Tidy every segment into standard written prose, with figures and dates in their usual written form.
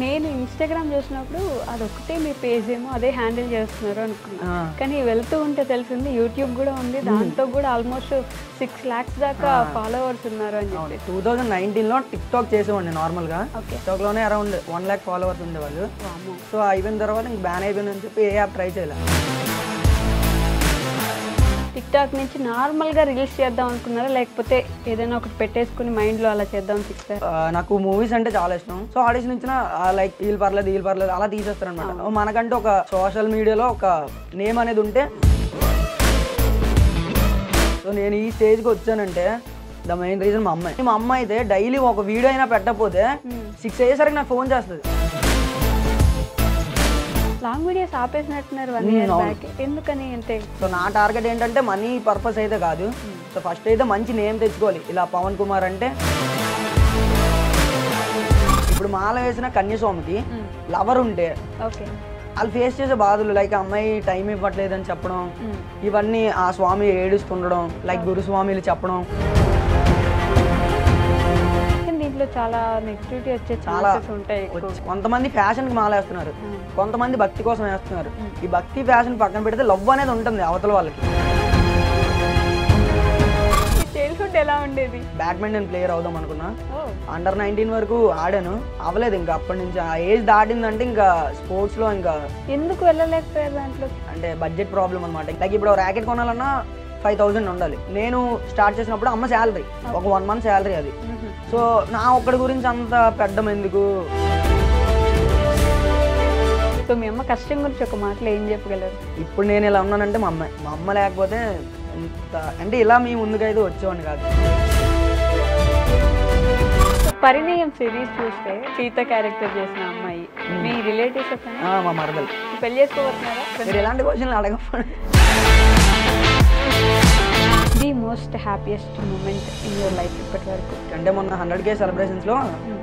నేను ఇన్‌స్టాగ్రామ్ చూసినప్పుడు అదొక్కటే మీ పేజ్ ఏమో అదే హ్యాండిల్ చేస్తున్నారు అనుకున్నా. కానీ వెళ్తూ ఉంటే తెలిసింది యూట్యూబ్ కూడా ఉంది. దాంట్లో కూడా ఆల్మోస్ట్ 6 lakhs దాకా ఫాలోవర్స్ ఉన్నారు అని చెప్పి. 2019లో టిక్టాక్ చేసేవాడిని నార్మల్గా. టిక్టాక్లోనే అరౌండ్ 1 lakh ఫాలోవర్స్ ఉండేవాళ్ళు. సో అయిపోయిన తర్వాత ఇంక బ్యాన్ అయిపోయిందని చెప్పి ఏ యాప్ ట్రై చేయలే. టిక్టాక్ నుంచి నార్మల్గా రీల్స్ చేద్దాం అనుకున్నారా, లేకపోతే ఏదైనా ఒకటి పెట్టేసుకుని మైండ్లో అలా చేద్దాం ఫిక్స్? నాకు మూవీస్ అంటే చాలా ఇష్టం. సో ఆడిషన్ ఇచ్చిన లైక్ వీళ్ళు పర్లేదు అలా తీసేస్తారు అనమాట. మనకంటే ఒక సోషల్ మీడియాలో ఒక నేమ్ అనేది ఉంటే, సో నేను ఈ స్టేజ్కి వచ్చానంటే ద మెయిన్ రీజన్ మా అమ్మ అయితే డైలీ ఒక వీడియో అయినా పెట్టకపోతే 6 అయ్యేసరికి నాకు ఫోన్ చేస్తుంది. లాంగ్ వీడియోస్ ఆపేసినట్టున్నారు 1 year బ్యాక్, ఎందుకని అంటే? సో నా టార్గెట్ ఏంటంటే మనీ పర్పస్ అయితే కాదు. సో ఫస్ట్ అయితే మంచి నేమ్ తెచ్చుకోవాలి. ఇలా పవన్ కుమార్ అంటే ఇప్పుడు మాల వేసిన కన్యస్వామికి లవర్ ఉంటే వాళ్ళు ఫేస్ చేసే బాధలు లైక్ అమ్మాయి టైం ఇవ్వట్లేదని చెప్పడం, ఇవన్నీ ఆ స్వామి ఏడుస్తుండడం, లైక్ గురుస్వామిలు చెప్పడం, దీంట్లో చాలా నెగటివిటీ వచ్చే ఛాన్సెస్ ఉంటాయి. కొంతమంది ఫ్యాషన్కి మాలేస్తున్నారు, కొంతమంది భక్తి కోసం వేస్తున్నారు. ఈ భక్తి ఫ్యాషన్ పక్కన పెడితే లవ్ అనేది ఉంటుంది అవతల వాళ్ళకి. చైల్డ్హుడ్ ఎలా ఉండేది? బ్యాడ్మింటన్ ప్లేయర్ అవుదాం అనుకున్నా. అండర్ 19 వరకు ఆడాను, అవ్వలేదు. ఇంకా అప్పటి నుంచి ఆ ఏజ్ దాటిందంటే ఇంకా స్పోర్ట్స్ లో ఇంకా ఎందుకు వెళ్ళలేకపోయారు దాంట్లో? అంటే బడ్జెట్ ప్రాబ్లం అనమాట. లైక్ ఇప్పుడు ర్యాకెట్ కొనాలన్నా 5,000 ఉండాలి. నేను స్టార్ట్ చేసినప్పుడు అమ్మ శాలరీ ఒక 1 month శాలరీ అది. సో నా ఒక్కడి గురించి అంత పెద్దం ఎందుకు. సో మీ అమ్మ కష్టం గురించి ఒక మాటలో ఏం చెప్పగలరు? ఇప్పుడు నేను ఇలా ఉన్నానంటే మా అమ్మ లేకపోతే ఇంత అంటే ఇలా మీ ముందుకైతే వచ్చేవాడిని కాదు. పరిణయం సిరీస్ చూస్తే సీత క్యారెక్టర్ చేసిన అమ్మాయి మీ రిలేటివ్స్? మా మరదలు. పెళ్లి చేసుకోబోతున్నారా? మీరు ఎలాంటి క్వశ్చన్లు అడగకపోండి. The most happiest moment in your life ఇప్పటి వరకు? అంటే మొన్న 100K సెలబ్రేషన్స్లో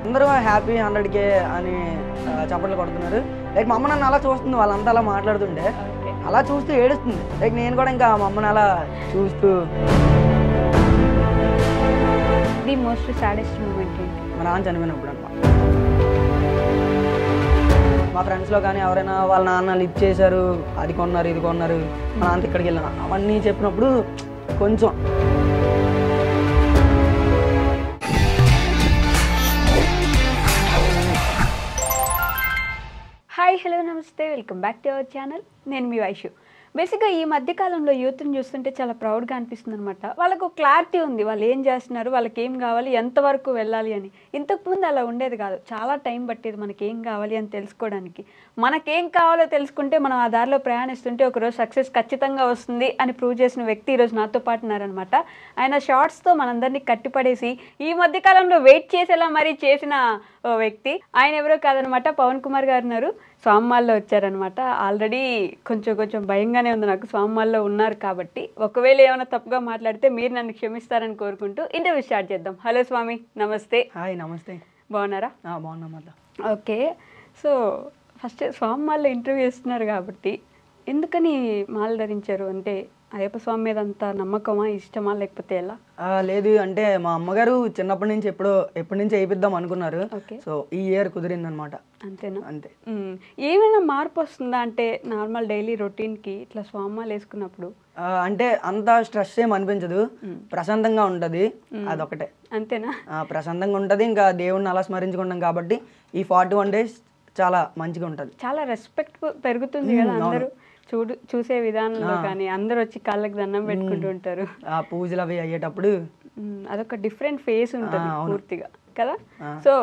అందరూ హ్యాపీ 100K అని చప్పట్లు కొడుతున్నారు. లైక్ మా అమ్మ నన్ను అలా చూస్తుంది, వాళ్ళంతా అలా మాట్లాడుతుంటే అలా చూస్తూ ఏడుస్తుంది. లైక్ నేను కూడా ఇంకా మా అమ్మని అలా చూస్తూ. ది మోస్ట్ సాడెస్ట్ మూమెంట్ ఏంటి? మా నాన్న చనిపోయినప్పుడు అనమాట. మా ఫ్రెండ్స్లో కానీ ఎవరైనా వాళ్ళ నాన్నలు ఇచ్చేశారు, అది కొన్నారు ఇది కొన్నారు, మా నాన్న ఇక్కడికి వెళ్ళాను అవన్నీ చెప్పినప్పుడు కొంచెం. హాయ్, హలో, నమస్తే, welcome back to our channel. నేను మీ వైషు. బేసిక్గా ఈ మధ్యకాలంలో యూత్ని చూస్తుంటే చాలా ప్రౌడ్గా అనిపిస్తుంది అనమాట. వాళ్ళకు క్లారిటీ ఉంది, వాళ్ళు ఏం చేస్తున్నారు, వాళ్ళకి ఏం కావాలి, ఎంతవరకు వెళ్ళాలి అని. ఇంతకుముందు అలా ఉండేది కాదు, చాలా టైం పట్టేది మనకి ఏం కావాలి అని తెలుసుకోవడానికి. మనకేం కావాలో తెలుసుకుంటే మనం ఆ దారిలో ప్రయాణిస్తుంటే ఒకరోజు సక్సెస్ ఖచ్చితంగా వస్తుంది అని ప్రూవ్ చేసిన వ్యక్తి ఈరోజు నాతో పాటు ఉన్నారనమాట. ఆయన షార్ట్స్తో మనందరినీ కట్టిపడేసి ఈ మధ్యకాలంలో వెయిట్ చేసేలా మరీ చేసిన వ్యక్తి. ఆయన ఎవరో కాదనమాట, పవన్ కుమార్ గారు ఉన్నారు. స్వామిమాల్లో వచ్చారనమాట. ఆల్రెడీ కొంచెం భయంగానే ఉంది నాకు, స్వామిమాల్లో ఉన్నారు కాబట్టి. ఒకవేళ ఏమైనా తప్పుగా మాట్లాడితే మీరు నన్ను క్షమిస్తారని కోరుకుంటూ ఇంటర్వ్యూ స్టార్ట్ చేద్దాం. హలో స్వామి, నమస్తే. హాయ్, నమస్తే. బాగున్నారా? బాగున్నామా. ఓకే, సో ఫస్ట్ స్వామిమాల్లో ఇంటర్వ్యూ ఇస్తున్నారు కాబట్టి ఎందుకని మాల ధరించారు? అంటే అయ్యప్ప స్వామి మీద అంత నమ్మకమా, ఇష్టమా, లేకపోతే ఎలా? లేదు, అంటే మా అమ్మగారు చిన్నప్పటి నుంచి ఎప్పటి నుంచి వేయిద్దాం అనుకున్నారు. సో ఈ ఇయర్ కుదిరింది అనమాట. అంతేనా? అంతే. ఏమైనా మార్పు వస్తుందా అంటే నార్మల్ డైలీ రొటీన్కి ఇట్లా స్వామాలు వేసుకున్నప్పుడు? అంటే అంత స్ట్రెస్ ఏం అనిపించదు, ప్రశాంతంగా ఉంటుంది, అదొకటే. అంతేనా? ప్రశాంతంగా ఉంటుంది. ఇంకా దేవుణ్ణి అలా స్మరించుకుంటాం కాబట్టి ఈ 41 days చాలా మంచిగా ఉంటుంది. చాలా రెస్పెక్ట్ పెరుగుతుంది కదా అందరూ చూసే విధానంలో, కానీ అందరూ వచ్చి కాళ్ళకి దండం పెట్టుకుంటూ ఉంటారు. ఆ పూజలు అవి అయ్యేటప్పుడు అదొక డిఫరెంట్ ఫేస్ ఉంటుంది పూర్తిగా కదా. సో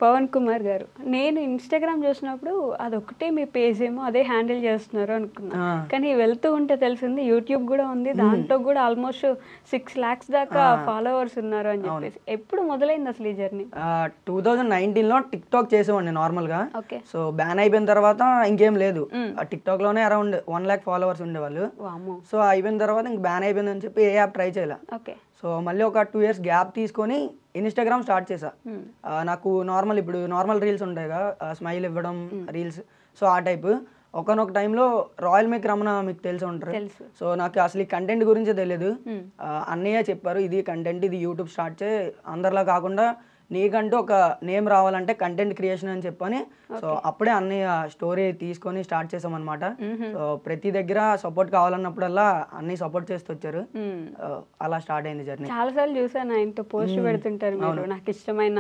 పవన్ కుమార్ గారు, నేను ఇన్స్టాగ్రామ్ చూసినప్పుడు అదొక్కటే మీ పేజ్ ఏమో అదే హ్యాండిల్ చేస్తున్నారు అనుకున్నా. కానీ వెళ్తూ ఉంటే తెలిసింది యూట్యూబ్ కూడా ఉంది, దాంట్లో కూడా ఆల్మోస్ట్ 6 lakhs దాకా ఫాలోవర్స్ ఉన్నారు అని చెప్పేసి. ఎప్పుడు మొదలైంది అసలు ఈ జర్నీ? 2019లో టిక్టాక్ చేసేవాడిని నార్మల్గా. సో బ్యాన్ అయిపోయిన తర్వాత ఇంకేం లేదు, టిక్టాక్ లోనే అరౌండ్ 1 lakh ఫాలోవర్స్ ఉండేవాళ్ళు. సో అయిపోయిన తర్వాత ఇంక బ్యాన్ అయిపోయిందని చెప్పి ఏ యాప్ ట్రై చేయలే. సో మళ్ళీ ఒక 2 years గ్యాప్ తీసుకొని ఇన్స్టాగ్రామ్ స్టార్ట్ చేసా. నాకు ఇప్పుడు నార్మల్ రీల్స్ ఉంటాయిగా, స్మైల్ ఇవ్వడం రీల్స్, సో ఆ టైప్. ఒకనొక టైంలో రాయల్ మేక్ రమణ మీకు తెలిసి ఉంటారు. సో నాకు అసలు ఈ కంటెంట్ గురించే తెలియదు. అన్నయ్య చెప్పారు, ఇది కంటెంట్, ఇది యూట్యూబ్ స్టార్ట్ చేయి, అందరిలా కాకుండా నీకంటూ ఒక నేమ్ రావాలంటే కంటెంట్ క్రియేషన్ అని చెప్పని సో అప్పుడే అన్ని స్టోరీ తీసుకొని స్టార్ట్ చేసాం అనమాట. సో ప్రతి దగ్గర సపోర్ట్ కావాలన్నప్పుడల్లా అన్ని సపోర్ట్ చేస్తూ వచ్చారు. అలా స్టార్ట్ అయింది జర్నీ. చాలా సార్లు చూసాను ఆయనతో పోస్ట్ పెడుతుంటారు మీరు, నాకు ఇష్టమైన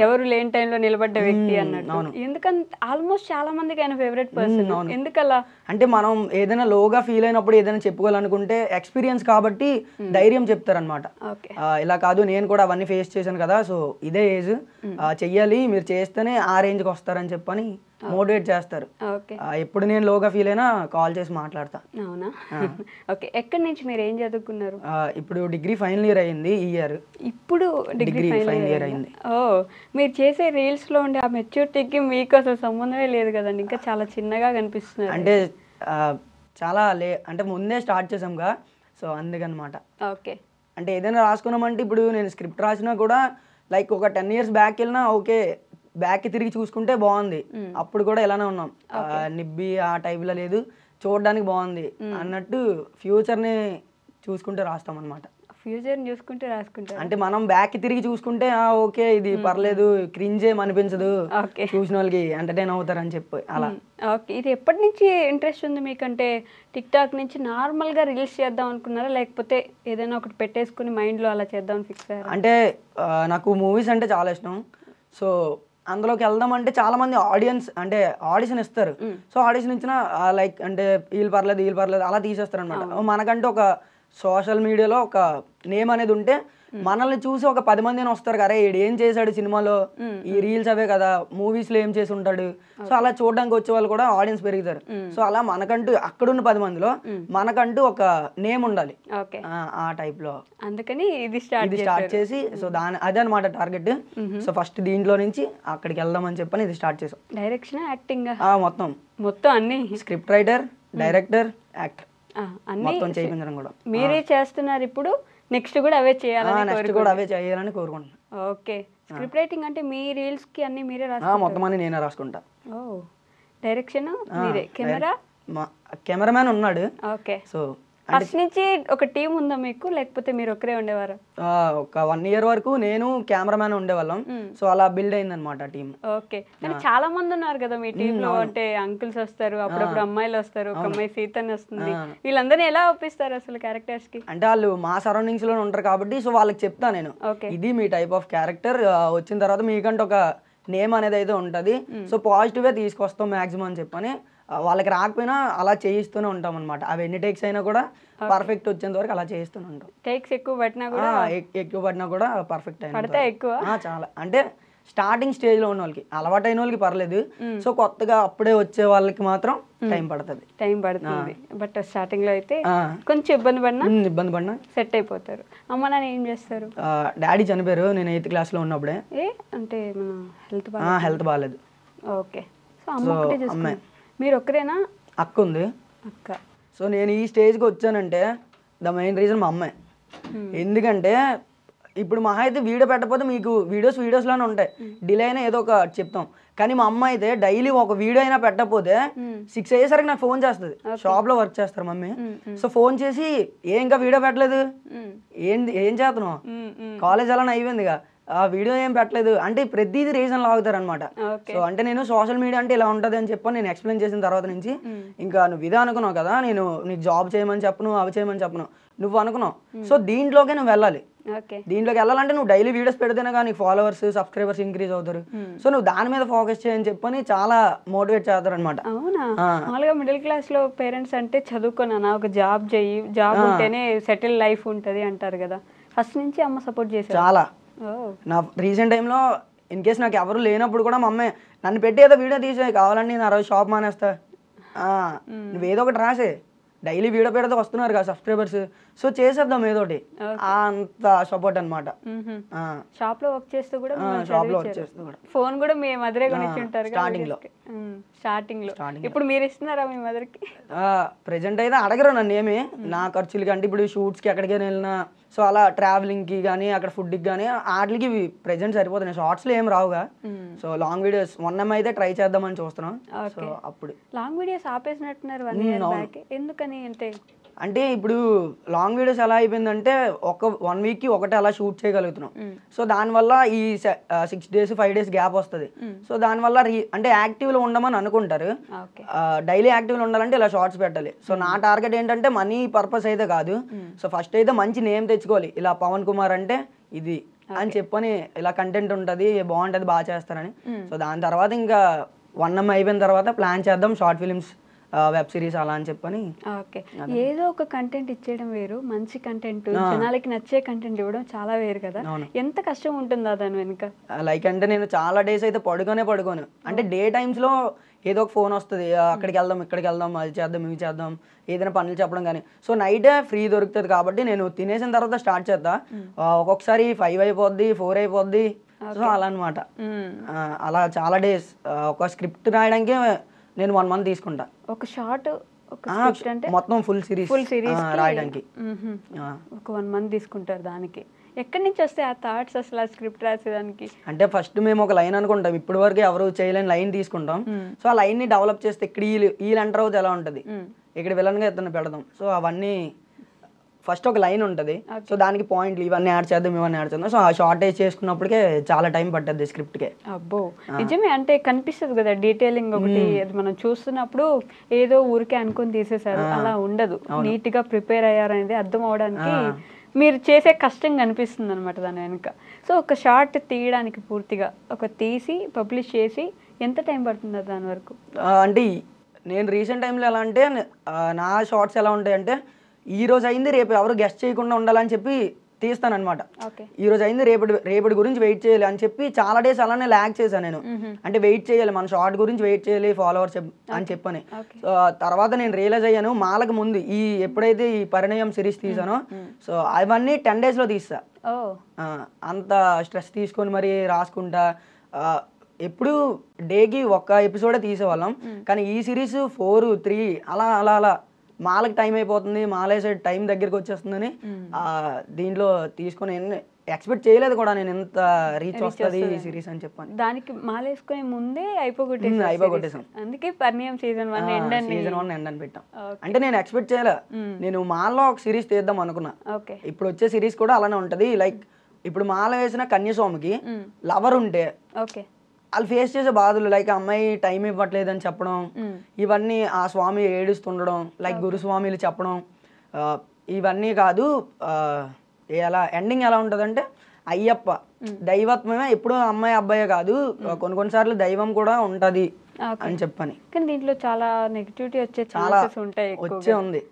ఎవరు లేని టైంలో నిలబడ్డ వ్యక్తి అన్నట్టు. ఎందుకంటే ఆల్మోస్ట్ చాలా మందికి ఆయన ఫేవరెట్ పర్సన్. ఎందుకలా అంటే మనం ఏదైనా లోగా ఫీల్ అయినప్పుడు ఏదైనా చెప్పుకోవాలనుకుంటే ఎక్స్పీరియన్స్ కాబట్టి ధైర్యం చెప్తారనమాట. ఇలా కాదు నేను కూడా అవన్నీ ఫేస్ చేశాను కదా, సో ఇదే ఏజ్ చెయ్యాలి, మీరు చేస్తేనే ఆ రేంజ్కి వస్తారని చెప్పని మోటివేట్ చేస్తారు. ఎప్పుడు నేను లోగా ఫీల్ అయినా కాల్ చేసి మాట్లాడతా. అవునా? ఓకే. ఎక్కడి నుంచి మీరు ఏం చదువుకున్నారు? ఇప్పుడు డిగ్రీ ఫైనల్ ఇయర్ అయింది ఈ ఇయర్. ఇప్పుడు డిగ్రీ ఫైనల్ ఇయర్ అయింది. ఓ, మీరు చేసే రీల్స్ లో ఉండే ఆ మెచ్యూరిటీకి మీకు అసలు సంబంధమే లేదు కదండి, ఇంకా చాలా చిన్నగా కనిపిస్తున్నారు. అంటే చాలా అంటే ముందే స్టార్ట్ చేసాంగా, సో అందుకనమాట. ఓకే. అంటే ఏదైనా రాసుకున్నామంటే ఇప్పుడు నేను స్క్రిప్ట్ రాసినా కూడా లైక్ ఒక 10 years బ్యాక్ వెళ్ళినా ఓకే, బ్యాక్ తిరిగి చూసుకుంటే బాగుంది, అప్పుడు కూడా ఇలానే ఉన్నాం, నిబ్బి ఆ టైప్లో లేదు, చూడడానికి బాగుంది అన్నట్టు ఫ్యూచర్ని చూసుకుంటే రాస్తాం అనమాట. ఫ్యూచర్ చూసుకుంటే రాసుకుంటారు. అంటే మనం బ్యాక్ తిరిగి చూసుకుంటే ఓకే ఇది పర్లేదు, క్రింజ్ ఏం అనిపించదు, చూసిన వాళ్ళకి ఎంటర్టైన్ అవుతారని చెప్పి అలా. ఓకే. ఇది ఎప్పటి నుంచి ఇంట్రెస్ట్ ఉంది మీకంటే? టిక్ టాక్ నుంచి నార్మల్గా రీల్స్ చేద్దాం అనుకున్నారా, లేకపోతే ఏదైనా ఒకటి పెట్టేసుకుని మైండ్లో అలా చేద్దామని ఫిక్స్ అయ్యారా? అంటే నాకు మూవీస్ అంటే చాలా ఇష్టం. సో అందులోకి వెళ్దామంటే చాలా మంది ఆడియన్స్ అంటే ఆడిషన్ ఇస్తారు. సో ఆడిషన్ ఇచ్చిన లైక్ అంటే వీళ్ళు పర్లేదు అలా తీసేస్తారు అనమాట. మనకంటే ఒక సోషల్ మీడియాలో ఒక నేమ్ అనేది ఉంటే మనల్ని చూసి ఒక 10 మంది వస్తారు కదా, ఈడు ఏం చేశాడు సినిమాలో, ఈ రీల్స్ అవే కదా, మూవీస్ లో ఏం చేసి ఉంటాడు, సో అలా చూడడానికి వచ్చే వాళ్ళు కూడా ఆడియన్స్ పెరుగుతారు. సో అలా మనకంటూ అక్కడున్న 10 మందిలో మనకంటూ ఒక నేమ్ ఉండాలి ఆ టైప్ లో. అందుకని ఇది స్టార్ట్ చేసి సో అదే అనమాట టార్గెట్. సో ఫస్ట్ దీంట్లో నుంచి అక్కడికి వెళ్దామని చెప్పని ఇది స్టార్ట్ చేసాం. డైరెక్షన్, యాక్టింగ్ మొత్తం అన్ని, స్క్రిప్ట్ రైటర్, డైరెక్టర్, యాక్టర్ మొత్తం చేయించడం కూడా మీరే చేస్తున్నారు. ఇప్పుడు నెక్స్ట్ కూడా అవే చేయాలని కోరుకుంటున్నాను. ఓకే. స్క్రిప్ట్ రైటింగ్ అంటే మీ రీల్స్ కి అన్ని మీరే మొత్తం అన్ని నేనే రాసుకుంటా. డైరెక్షన్ మీరే, కెమెరామ్యాన్ ఉన్నాడు. ఓకే. సో ఫస్ట్ నుంచి ఒక టీం ఉందా మీకు, లేకపోతే మీరు ఒకరే ఉండేవారా? ఒక 1 year వరకు నేను కెమెరామ్యాన్ ఉండేవాళ్ళం. సో అలా బిల్డ్ అయింది అనమాట టీం. ఓకే. కానీ చాలా మంది ఉన్నారు కదా మీ టీమ్ లో, అంటే అంకుల్స్ వస్తారు, అప్పుడప్పుడు అమ్మాయిలు వస్తారు, ఒక అమ్మాయి సీతని వస్తుంది, వీళ్ళందరినీ ఎలా ఒప్పిస్తారు అసలు క్యారెక్టర్స్ కి? అంటే వాళ్ళు మా సరౌండింగ్స్ లో ఉంటారు కాబట్టి సో వాళ్ళకి చెప్తా నేను, ఇది మీ టైప్ ఆఫ్ క్యారెక్టర్, వచ్చిన తర్వాత మీకంటే ఒక నేమ్ అనేది అయితే ఉంటది, సో పాజిటివ్ గా తీసుకొస్తాం మాక్సిమం అని చెప్పని వాళ్ళకి రాకపోయినా అలా చేయిస్తూనే ఉంటాం అనమాట. అవి ఎన్ని టేక్స్ అయినా కూడా పర్ఫెక్ట్ వచ్చేంత వరకు అలా చేయిస్తూనే ఉంటాం. టేక్స్ ఎక్కువ పట్టినా కూడా పర్ఫెక్ట్ అయినా చాలా. అంటే స్టార్టింగ్ స్టేజ్ లో ఉన్న వాళ్ళకి, అలవాటైన వాళ్ళకి పర్లేదు, సో కొత్తగా అప్పుడే వచ్చే వాళ్ళకి మాత్రం టైం పడుతుంది. బట్ స్టార్టింగ్ లో అయితే కొంచెం ఇబ్బంది పడినా సెట్ అయిపోతారు. అమ్మ నాన్న ఏం చేస్తారు? డాడీ చనిపోయారు నేను 8th class లో ఉన్నప్పుడే. అంటే హెల్త్ బాగాలేదు. ఓకే. సో అమ్మ, మీరు ఒక్కరేనా? అక్క ఉంది. సో నేను ఈ స్టేజ్కి వచ్చానంటే ద మెయిన్ రీజన్ మా అమ్మాయి. ఎందుకంటే ఇప్పుడు మహా అయితే వీడియో పెట్టకపోతే మీకు వీడియోస్లోనే ఉంటాయి, డిలే అయినా ఏదో ఒక చెప్తాం, కానీ మా అమ్మ అయితే డైలీ ఒక వీడియో అయినా పెట్టకపోతే 6 అయ్యేసరికి నాకు ఫోన్ చేస్తుంది. షాప్లో వర్క్ చేస్తారు మమ్మీ. సో ఫోన్ చేసి ఇంకా వీడియో పెట్టలేదు, ఏం చేస్తున్నావు, కాలేజ్ అలా అయిపోయిందిగా, ఆ వీడియో ఏం పెట్టలేదు అంటే ప్రతిదీ రీజన్ లాగుతారు అనమాట. సో అంటే నేను సోషల్ మీడియా అంటే ఇలా ఉంటుంది అని చెప్పి నేను ఎక్స్ప్లెయిన్ చేసిన తర్వాత నుంచి ఇంకా నువ్వు ఇదే అనుకున్నావు కదా, నేను నీకు జాబ్ చేయమని చెప్పను, అవి చేయమని చెప్పను, నువ్వు అనుకున్నావు, సో దీంట్లోకే నువ్వు వెళ్ళాలి. దీంట్లోకి వెళ్ళాలంటే నువ్వు డైలీ వీడియోస్ పెడితేనే కానీ ఫాలోవర్స్, సబ్స్క్రైబర్స్ ఇంక్రీజ్ అవుతారు, సో నువ్వు దాని మీద ఫోకస్ చేయని చెప్పని చాలా మోటివేట్ చేస్తారు అనమాట. అవునా? మామూలుగా మిడిల్ క్లాస్ లో పేరెంట్స్ అంటే చదువుకున్నా ఒక జాబ్ చేయి, జాబ్ ఉంటేనే సెటిల్ లైఫ్ ఉంటుంది అంటారు కదా, ఫస్ట్ నుంచి అమ్మ సపోర్ట్ చేశారు చాలా. నా రీసెంట్ టైంలో ఇన్ కేస్ నాకు ఎవరు లేనప్పుడు కూడా మా అమ్మాయి నన్ను పెట్టి ఏదో వీడియో తీసే, కావాలండి నేను ఆ రోజు షాప్ మానేస్తా, నువ్వేదో ఒకటి రాసే, డైలీ వీడియో పెడితే వస్తున్నారు కదా సబ్స్క్రైబర్స్, సో చేసేద్దాం ఏదోటి, అంత సపోర్ట్ అనమాట. షాప్ లో వర్క్ చేస్తూ కూడా ఫోన్ కూడా మీ మదరే కొనిచ్చుంటారు స్టార్టింగ్ లో. ఇప్పుడు మీరు ఇస్తున్నారా మీ మదర్ కి? ప్రెజెంట్ అయితే అడగరు నన్ను ఏమి, నా ఖర్చులకి అంటే ఇప్పుడు షూట్స్ కి ఎక్కడికైనా వెళ్ళినా, సో అలా ట్రావెలింగ్ కి కానీ అక్కడ ఫుడ్ కి కానీ వాటికి ప్రెజెంట్ సరిపోతున్నాయి, షార్ట్స్ లో ఏం రావుగా. సో లాంగ్ వీడియోస్ 1 M అయితే ట్రై చేద్దామని చూస్తున్నాం. సో అప్పుడు లాంగ్ వీడియోస్ ఆపేసినట్టున్నారు 1 year బ్యాక్, ఎందుకని? అంటే అంటే ఇప్పుడు లాంగ్ వీడియోస్ ఎలా అయిపోయిందంటే ఒక 1 వీక్కి ఒకటి అలా షూట్ చేయగలుగుతున్నాం. సో దానివల్ల ఈ 6 డేస్ 5 డేస్ గ్యాప్ వస్తుంది. సో దానివల్ల అంటే యాక్టివ్లో ఉండమని అనుకుంటారు. డైలీ యాక్టివ్లో ఉండాలంటే ఇలా షార్ట్స్ పెట్టాలి. సో నా టార్గెట్ ఏంటంటే మనీ పర్పస్ అయితే కాదు. సో ఫస్ట్ అయితే మంచి నేమ్ తెచ్చుకోవాలి. ఇలా పవన్ కుమార్ అంటే ఇది అని చెప్పని ఇలా కంటెంట్ ఉంటుంది, బాగుంటుంది, బాగా చేస్తారని. సో దాని తర్వాత ఇంకా 1 M అయిపోయిన తర్వాత ప్లాన్ చేద్దాం షార్ట్ ఫిలిమ్స్, వెబ్ సిరీస్ అలా అని చెప్పని. ఓకే, ఏదో ఒక కంటెంట్ ఇచ్చేయడం వేరు, మంచి కంటెంట్ జనాలకి నచ్చే కంటెంట్ ఇవ్వడం చాలా వేరు కదా. ఎంత కష్టం ఉంటుందా దాని వెనుక? లైక్ అంటే నేను చాలా డేస్ అయితే పడుకోను. అంటే డే టైమ్స్లో ఏదో ఒక ఫోన్ వస్తుంది, అక్కడికి వెళ్దాం ఇక్కడికి వెళ్దాం, అది చేద్దాం ఇవి చేద్దాం, ఏదైనా పనులు చెప్పడం కానీ. సో నైటే ఫ్రీ దొరుకుతుంది కాబట్టి నేను తినేసిన తర్వాత స్టార్ట్ చేద్దా. ఒక్కొక్కసారి 5 అయిపోద్ది, 4 అయిపోద్ది. సో అలా అనమాట. అలా చాలా డేస్ ఒక స్క్రిప్ట్ రాయడానికి నేను 1 month తీసుకుంటా. ఒక షార్ట్ అంటే మొత్తం ఫుల్ సిరీస్ రాయడానికి ఒక 1 month తీసుకుంటారు. దానికి ఎక్కడి నుంచి వస్తాయి ఆ థాట్స్ అసలు, ఆ స్క్రిప్ట్ రాసేదానికి? అంటే ఫస్ట్ మేము ఒక లైన్ అనుకుంటాం, ఇప్పటి వరకు ఎవరు చేయలేని లైన్ తీసుకుంటాం. సో ఆ లైన్ ని డెవలప్ చేస్తే ఇక్కడ వీళ్ళు ఎంటర్ అవుతే ఎలా ఉంటుంది, ఇక్కడ విలన్ గా ఇతను పెడదాం. సో అవన్నీ ఫస్ట్ ఒక లైన్ ఉంటుంది. సో దానికి పాయింట్లు ఇవన్నీ యాడ్ చేద్దాం. సో ఆ షార్టేజ్ చేసుకున్నప్పటికే చాలా టైం పట్టద్ది స్క్రిప్ట్ కే. అబ్బో నిజమే, అంటే కనిపిస్తుంది కదా డీటెయిలింగ్ ఒకటి, అది మనం చూస్తున్నప్పుడు ఏదో ఊరికే అనుకుని తీసేసారు అలా ఉండదు. నీట్ గా ప్రిపేర్ అయ్యారనేది అర్థం అవడానికి మీరు చేసే కష్టం కనిపిస్తుంది అనమాట దాని వెనుక. సో ఒక షార్ట్ తీయడానికి పూర్తిగా ఒక తీసి పబ్లిష్ చేసి ఎంత టైం పడుతుంది దాని వరకు? అంటే నేను రీసెంట్ టైంలో ఎలా అంటే నా షార్ట్స్ ఎలా ఉంటాయంటే ఈ రోజు అయింది రేపు ఎవరు గెస్ట్ చేయకుండా ఉండాలని చెప్పి తీస్తాను అనమాట. ఈ రోజు అయింది రేపటి గురించి వెయిట్ చేయాలి అని చెప్పి చాలా డేస్ అలానే ల్యాగ్ చేశాను నేను. అంటే వెయిట్ చేయాలి, మన షార్ట్ గురించి వెయిట్ చేయాలి ఫాలోవర్స్ అని చెప్పని. తర్వాత నేను రియలైజ్ అయ్యాను మాలకు ముందు ఎప్పుడైతే ఈ పరిణయం సిరీస్ తీసానో సో అవన్నీ 10 days లో తీస్తా. అంత స్ట్రెస్ తీసుకొని మరి రాసుకుంటా. ఎప్పుడు డేకి ఒక ఎపిసోడే తీసేవాళ్ళం, కానీ ఈ సిరీస్ 4, 3 అలా అలా అలా మాలకు టైం అయిపోతుంది, మాలేసే టైం దగ్గరికి వచ్చేస్తుందని దీంట్లో తీసుకొని ఎక్స్పెక్ట్ చేయలేదు కూడా నేను ఎంత రీచ్ వస్తుంది ఈ సిరీస్ అని చెప్పాను. దానికి మాలేసుకునే ముందే అయిపోగొట్టేసాం. అందుకే పరిణయం సీజన్ 1 ఎండ్ అని పెట్టాం. అంటే నేను ఎక్స్పెక్ట్ చేయలే, నేను మాల్లో ఒక సిరీస్ తీద్దాం అనుకున్నా. ఇప్పుడు వచ్చే సిరీస్ కూడా అలానే ఉంటది. లైక్ ఇప్పుడు మాల వేసిన కన్యస్వామికి లవర్ ఉంటే వాళ్ళు ఫేస్ చేసే బాధలు, లైక్ అమ్మాయి టైం ఇవ్వట్లేదు అని చెప్పడం, ఇవన్నీ ఆ స్వామి ఏడుస్తుండడం, లైక్ గురుస్వామిలు చెప్పడం, ఇవన్నీ కాదు. ఎలా ఎండింగ్ ఎలా ఉంటుందంటే అయ్యప్ప దైవత్వమే, ఎప్పుడు అమ్మాయి అబ్బాయే కాదు, కొన్నిసార్లు దైవం కూడా ఉంటది అని చెప్పని. కానీ దీంట్లో చాలా నెగిటివిటీ వచ్చే ఛాన్సెస్ ఉంటాయి, ఉంది.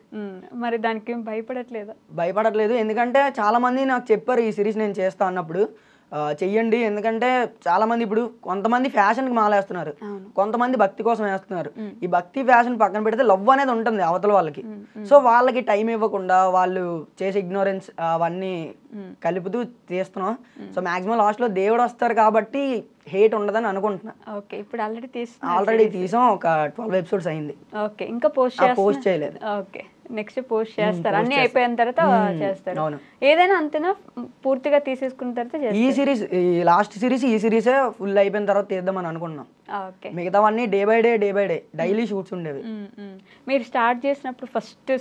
మరి దానికి భయపడట్లేదు, ఎందుకంటే చాలా మంది నాకు చెప్పారు ఈ సిరీస్ నేను చేస్తా అన్నప్పుడు చెయ్యండి. ఎందుకంటే చాలా మంది ఇప్పుడు కొంతమంది ఫ్యాషన్కి మాలేస్తున్నారు, కొంతమంది భక్తి కోసం వేస్తున్నారు. ఈ భక్తి ఫ్యాషన్ పక్కన పెడితే లవ్ అనేది ఉంటుంది అవతల వాళ్ళకి. సో వాళ్ళకి టైం ఇవ్వకుండా వాళ్ళు చేసే ఇగ్నోరెన్స్ అవన్నీ కలుపుతూ తీస్తున్నాం. సో మాక్సిమం లాస్ట్ లో దేవుడు వస్తారు కాబట్టి హేట్ ఉండదని అనుకుంటున్నా. ఇప్పుడు ఆల్రెడీ తీసాం, ఒక 12 episodes అయింది. ఇంకా పోస్ట్ చేయలేదు. నెక్స్ట్ పోస్ట్ చేస్తారు, అన్ని అయిపోయిన తర్వాత చేస్తారు. ఏదైనా అంతేనా, పూర్తిగా తీసేసుకున్న తర్వాత? ఈ సిరీస్ లాస్ట్ సిరీస్ ఈ సిరీసే ఫుల్ అయిపోయిన తర్వాత తీద్దామని అనుకున్నాం. మిగతావన్నీ day by day daily shoots ఉండేవి. మీరు స్టార్ట్ చేసినప్పుడు ఫస్ట్